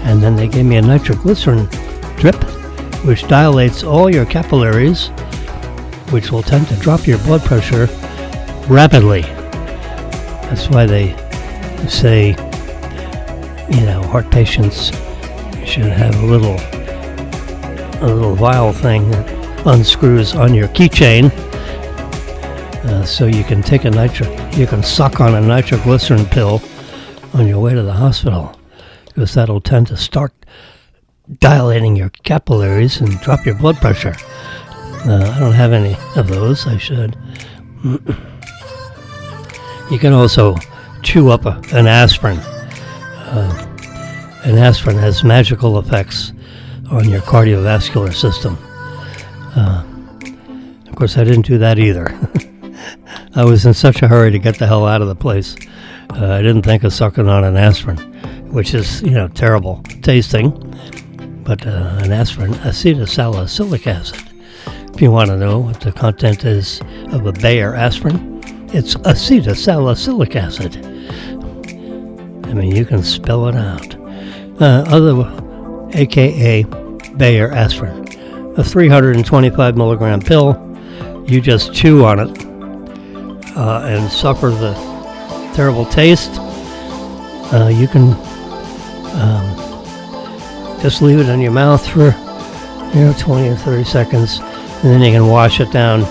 And then they gave me a nitroglycerin drip, which dilates all your capillaries, which will tend to drop your blood pressure rapidly. That's why they say, heart patients should have a little vial thing that unscrews on your keychain, so you can take you can suck on a nitroglycerin pill on your way to the hospital, because that'll tend to start dilating your capillaries and drop your blood pressure. I don't have any of those. I should. You can also chew up an aspirin. An aspirin has magical effects on your cardiovascular system. Of course, I didn't do that either. I was in such a hurry to get the hell out of the place. I didn't think of sucking on an aspirin, which is, terrible tasting. But an aspirin, acetylsalicylic acid. If you want to know what the content is of a Bayer aspirin, it's acetylsalicylic acid. I mean, you can spell it out. AKA Bayer aspirin. A 325 milligram pill. You just chew on it and suffer the terrible taste. You can just leave it in your mouth for 20 or 30 seconds, and then you can wash it down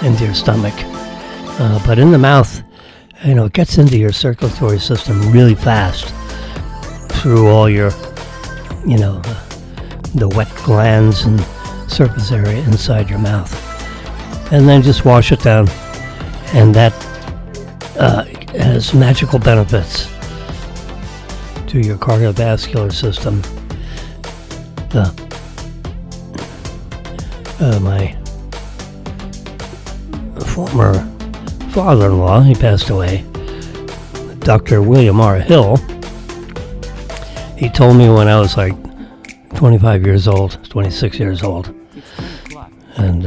into your stomach. But in the mouth, it gets into your circulatory system really fast through all your, the wet glands and surface area inside your mouth. And then just wash it down, and that has magical benefits to your cardiovascular system. My former father-in-law, he passed away, Dr. William R. Hill, he told me when I was like 25 years old, 26 years old, and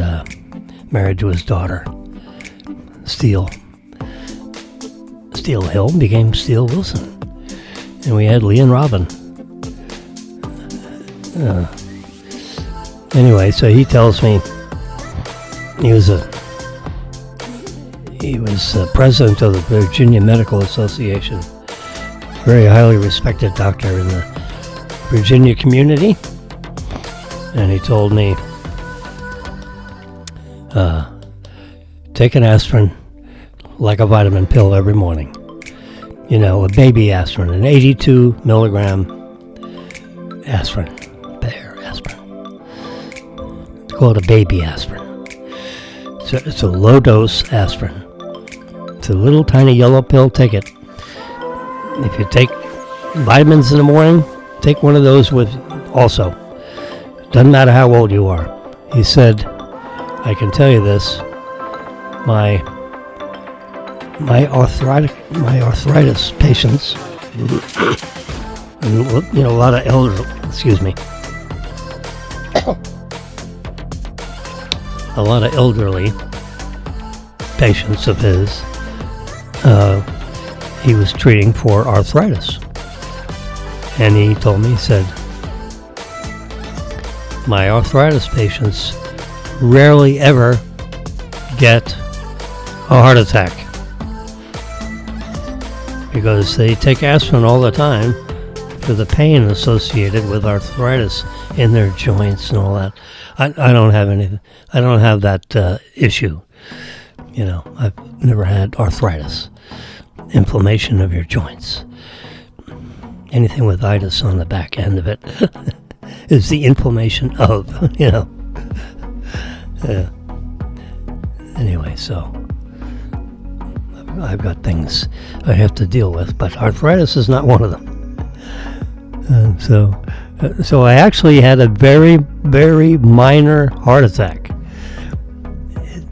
married to his daughter, Steele Hill became Steele Wilson, and we had Lee and Robin. Anyway, so he tells me he was president of the Virginia Medical Association, very highly respected doctor in the Virginia community, and he told me, take an aspirin like a vitamin pill every morning. A baby aspirin, an 82 milligram aspirin, Bayer aspirin. It's called a baby aspirin. It's a low dose aspirin. It's a little tiny yellow pill. Take it. If you take vitamins in the morning, take one of those with also. Doesn't matter how old you are. He said, I can tell you this, my arthritis patients, and a lot of elderly patients of his, he was treating for arthritis. And he told me, he said, my arthritis patients rarely ever get a heart attack because they take aspirin all the time for the pain associated with arthritis in their joints and all that. I don't have anything. I don't have that issue. I've never had arthritis, inflammation of your joints. anything with itis on the back end of it is the inflammation of, Anyway, so I've got things I have to deal with, but arthritis is not one of them. So I actually had a very, very minor heart attack.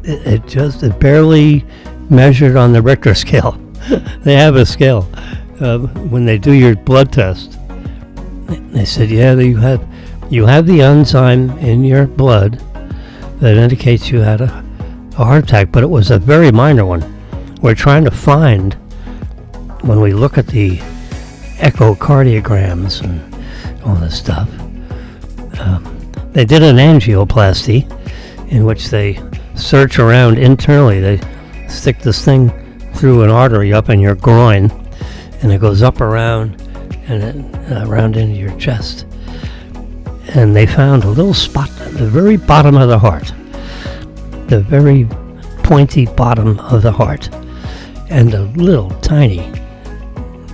It barely measured on the Richter scale. They have a scale. When they do your blood test, they said, yeah, you have the enzyme in your blood that indicates you had a heart attack, but it was a very minor one. We're trying to find, when we look at the echocardiograms and all this stuff, they did an angioplasty in which they search around internally. They stick this thing through an artery up in your groin, and it goes up around and around into your chest. And they found a little spot at the very bottom of the heart, the very pointy bottom of the heart, and a little tiny,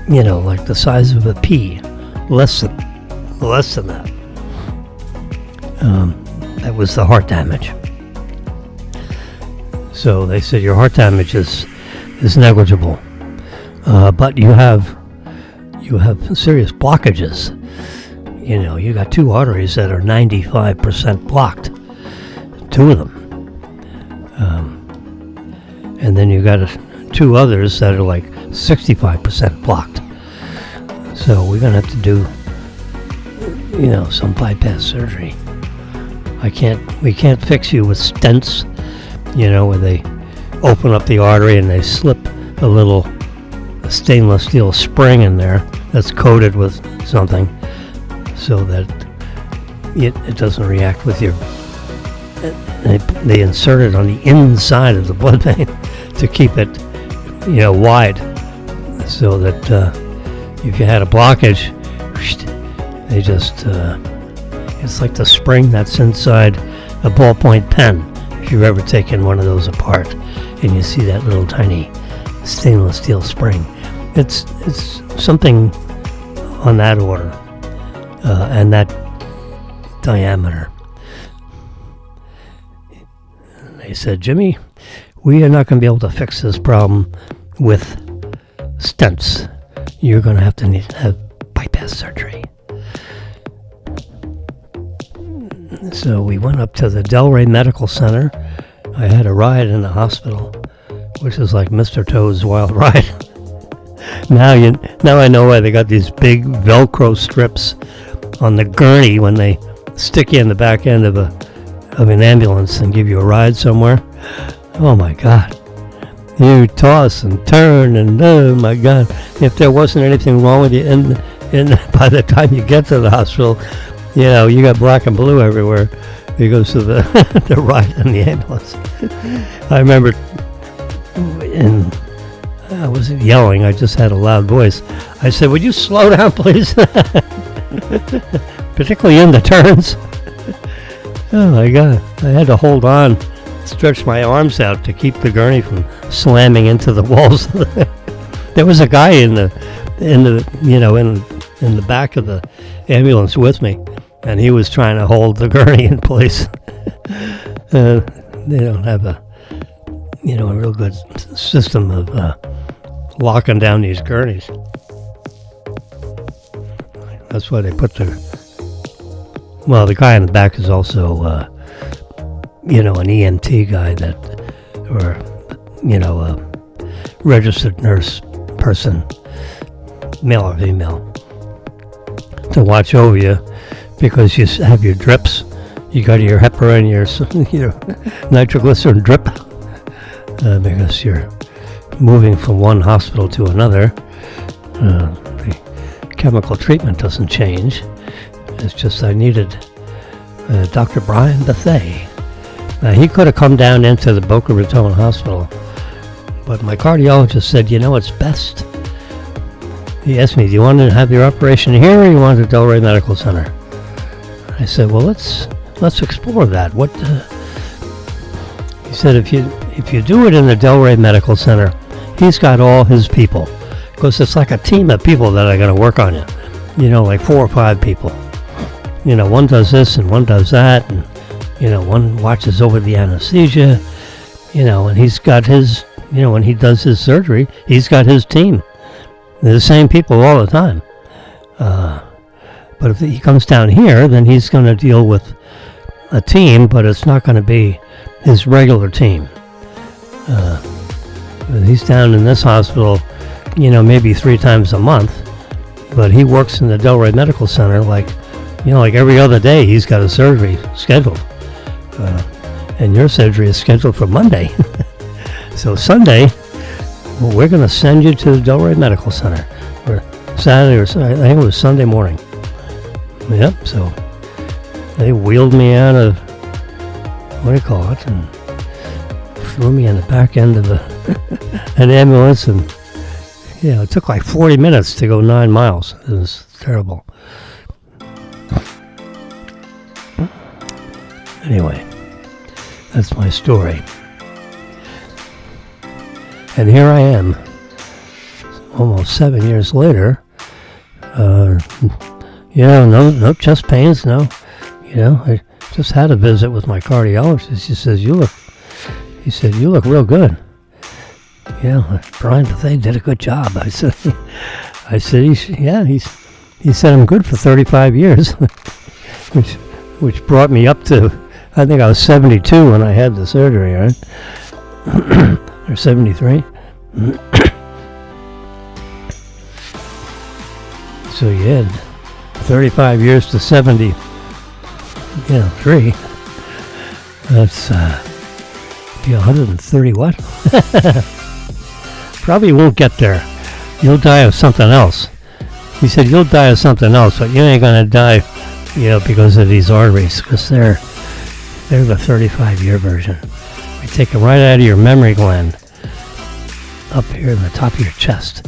like the size of a pea, less than that. That was the heart damage. So they said your heart damage is negligible, but you have serious blockages. You got two arteries that are 95% blocked, two of them, and then you got two others that are like 65% blocked. So we're gonna have to do, some bypass surgery. We can't fix you with stents, where they open up the artery and they slip a little stainless steel spring in there that's coated with something so that it doesn't react with your. They insert it on the inside of the blood vein to keep it, wide, so that if you had a blockage, they just it's like the spring that's inside a ballpoint pen. If you've ever taken one of those apart and you see that little tiny stainless steel spring, it's something on that order and that diameter. And they said, Jimmy, we are not going to be able to fix this problem with stents. You're going to need to have bypass surgery. So we went up to the Delray Medical Center. I had a ride in the hospital, which is like Mr. Toad's Wild Ride. Now I know why they got these big Velcro strips on the gurney when they stick you in the back end of an ambulance and give you a ride somewhere. Oh my God. You toss and turn, and oh my God, if there wasn't anything wrong with you by the time you get to the hospital, you got black and blue everywhere because of the ride in the ambulance. I remember, and I wasn't yelling, I just had a loud voice. I said, would you slow down, please? Particularly in the turns. Oh my God, I had to hold on, stretch my arms out to keep the gurney from slamming into the walls. There was a guy in the back of the ambulance with me, and he was trying to hold the gurney in place. They don't have a real good system of locking down these gurneys. That's why they put the guy in the back is also an EMT guy or a registered nurse person, male or female, to watch over you, because you have your drips. You got your heparin, your nitroglycerin drip, because you're moving from one hospital to another. The chemical treatment doesn't change. It's just I needed Dr. Brian Bethay. Now, he could have come down into the Boca Raton Hospital, but my cardiologist said, it's best. He asked me, do you want to have your operation here, or you want at Delray Medical Center? I said, well, let's explore that. He said, if you do it in the Delray Medical Center, he's got all his people, because it's like a team of people that are going to work on you. like 4 or 5 people. One does this and one does that, and one watches over the anesthesia, and he's got his, when he does his surgery, he's got his team. They're the same people all the time. But if he comes down here, then he's going to deal with a team, but it's not going to be his regular team. He's down in this hospital, maybe 3 times a month, but he works in the Delray Medical Center like every other day he's got a surgery scheduled. And your surgery is scheduled for Monday. So Sunday, we're going to send you to the Delray Medical Center. Or Saturday, or I think it was Sunday morning. Yep, so they wheeled me out of, and threw me in the back end of an ambulance, and it took like 40 minutes to go 9 miles. It was terrible. Anyway, that's my story. And here I am, almost 7 years later. No chest pains, no. I just had a visit with my cardiologist. He says, you look real good. Brian Bethea did a good job. I said, he said I'm good for 35 years, which brought me up to, I think I was 72 when I had the surgery, right? Or 73. So you had 35 years to 73. That's be 130 what? Probably won't get there. You'll die of something else. He said you'll die of something else, but you ain't gonna die, because of these arteries, because they're the 35-year version. They take them right out of your memory gland, up here in the top of your chest.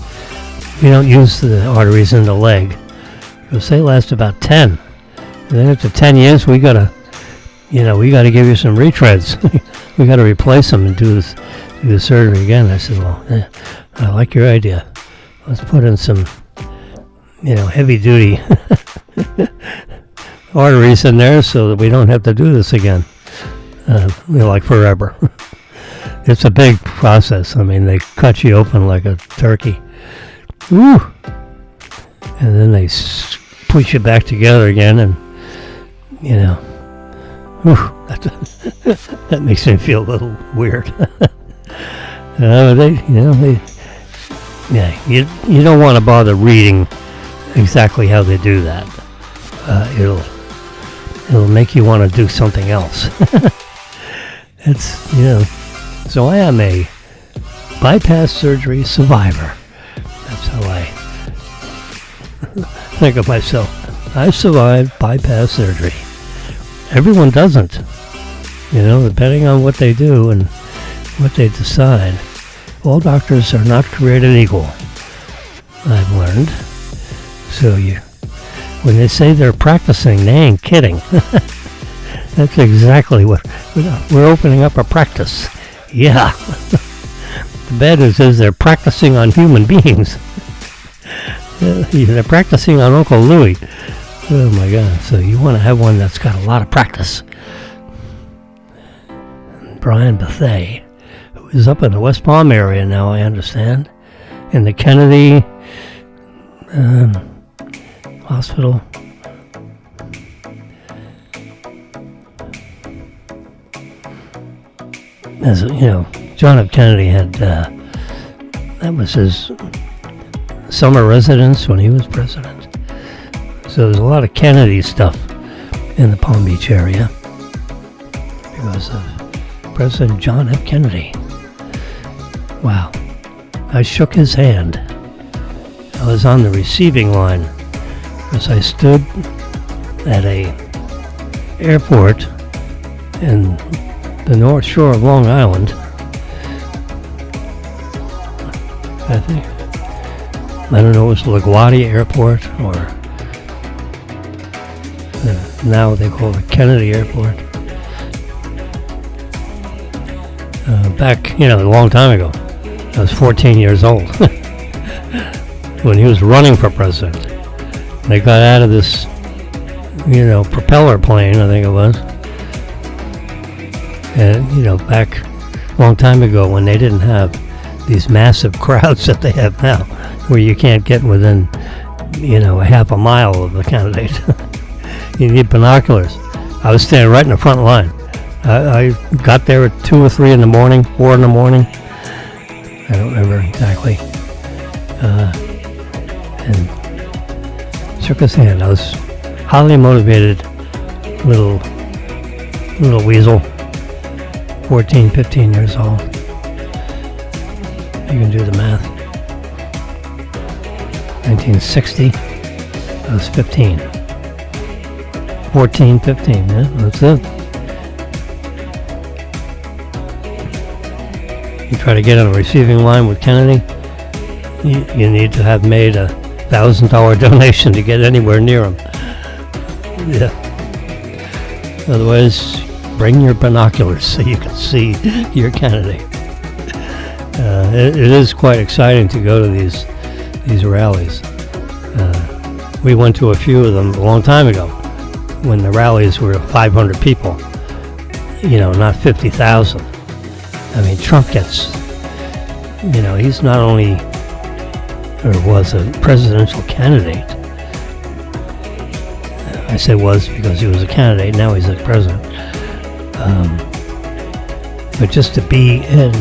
We don't use the arteries in the leg, because they last about 10. And then after 10 years, we gotta give you some retreads. We gotta replace them and do the surgery again. I said, well, I like your idea. Let's put in some, heavy duty arteries in there so that we don't have to do this again, like forever. It's a big process. I mean, they cut you open like a turkey. Woo! And then they push you back together again, and that makes me feel a little weird. You don't want to bother reading exactly how they do that. It'll make you want to do something else. So I am a bypass surgery survivor. That's how I think of myself. I survived bypass surgery. Everyone doesn't. Depending on what they do and what they decide. All doctors are not created equal, I've learned. So when they say they're practicing, they ain't kidding. That's exactly what we're opening up a practice. Yeah. The bad news is they're practicing on human beings. They're practicing on Uncle Louie. Oh my God. So you want to have one that's got a lot of practice. Brian Bethea, who is up in the West Palm area now, I understand, in the Kennedy Hospital. As John F. Kennedy had, that was his summer residence when he was president. So there's a lot of Kennedy stuff in the Palm Beach area because of President John F. Kennedy. Wow. I shook his hand. I was on the receiving line because I stood at a airport in the North Shore of Long Island. I don't know, it was LaGuardia Airport, or now they call it Kennedy Airport. Back, a long time ago. I was 14 years old when he was running for president. They got out of this, propeller plane, I think it was. And, back a long time ago when they didn't have these massive crowds that they have now, where you can't get within, a half a mile of the candidate. You need binoculars. I was standing right in the front line. I got there at 2 or 3 in the morning, 4 in the morning. I don't remember exactly. And shook his hand. I was highly motivated little weasel, 14, 15 years old. You can do the math. 1960, I was 15. 14, 15, yeah, that's it. You try to get on a receiving line with Kennedy, you need to have made a $1,000 donation to get anywhere near him. Yeah. Otherwise, bring your binoculars so you can see your candidate. It is quite exciting to go to these rallies. We went to a few of them a long time ago when the rallies were 500 people, not 50,000. I mean, Trump gets, he's not only, or was a presidential candidate. I say was because he was a candidate, now he's a president. But just to be in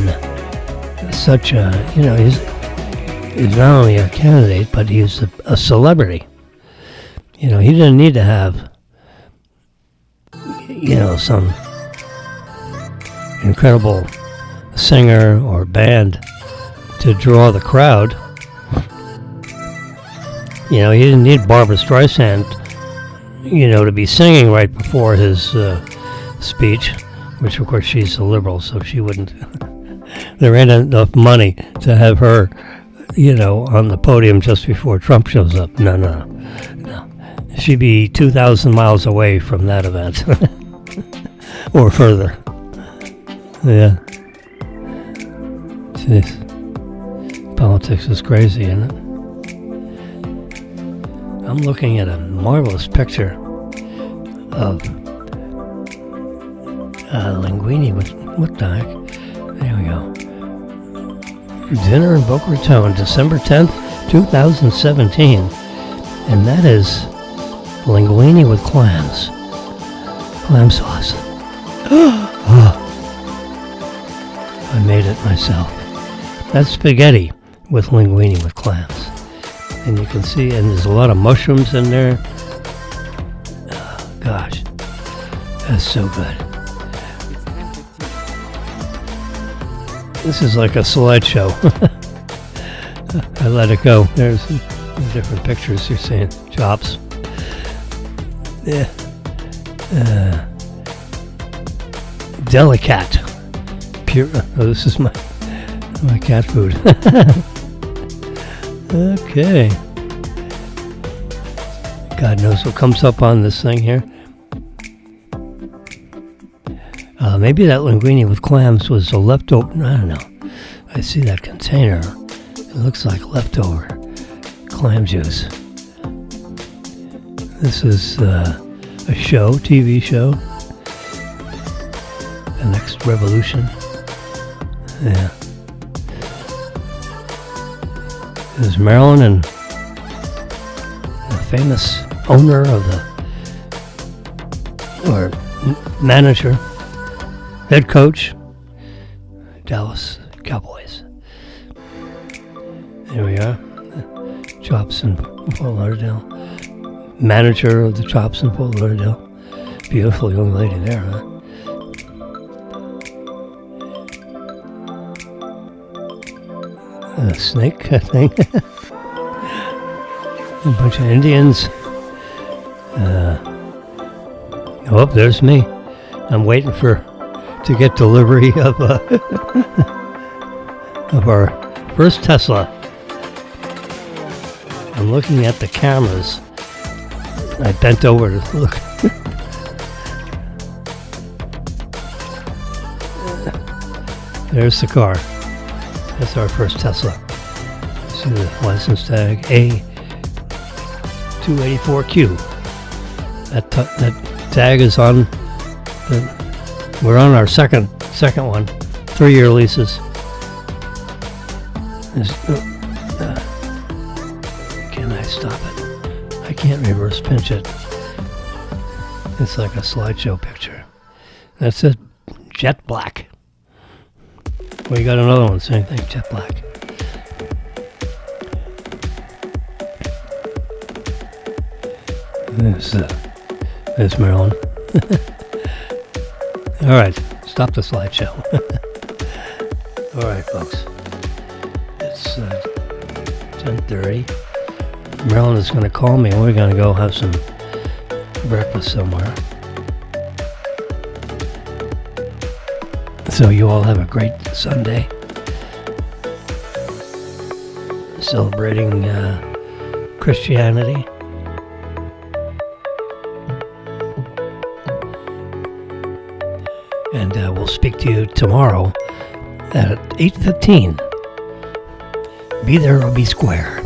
such a, he's not only a candidate, but he's a celebrity. He didn't need to have, some incredible singer or band to draw the crowd. He didn't need Barbra Streisand, to be singing right before his speech, which of course she's a liberal, so she wouldn't. There ain't enough money to have her, on the podium just before Trump shows up. No. She'd be 2,000 miles away from that event. Or further. Yeah. Jeez. Politics is crazy, isn't it? I'm looking at a marvelous picture of Linguini with, what the heck? There we go. Dinner in Boca Raton, December 10th, 2017. And that is linguine with clams. Clam sauce. I made it myself. That's spaghetti with linguine with clams. And you can see, and there's a lot of mushrooms in there. Oh, gosh, that's so good. This is like a slideshow. I let it go. There's different pictures you're seeing. Chops. Yeah. Delicat. Pure. Oh, this is my cat food. Okay. God knows what comes up on this thing here. Maybe that linguine with clams was a leftover. I don't know. I see that container. It looks like leftover clam juice. This is a show, TV show. The Next Revolution. Yeah. There's Marilyn and the famous owner of or manager, head coach, Dallas Cowboys. There we are. Chops in Fort Lauderdale. Manager of the Chops in Fort Lauderdale. Beautiful young lady there, huh? A snake, I think. A bunch of Indians. Oh, there's me. I'm waiting to get delivery of of our first Tesla. I'm looking at the cameras. I bent over to look. There's the car. That's our first Tesla. See the license tag, 284Q. That tag is on. We're on our second one. 3-year leases. Can I stop it? I can't reverse pinch it. It's like a slideshow picture. That's it. Jet black. Well, you got another one, same thing, jet black. There's Marilyn. All right, stop the slideshow. All right, folks. It's 10:30. Marilyn is going to call me, and we're going to go have some breakfast somewhere. So you all have a great Sunday. Celebrating Christianity. And we'll speak to you tomorrow at 8:15. Be there or be square.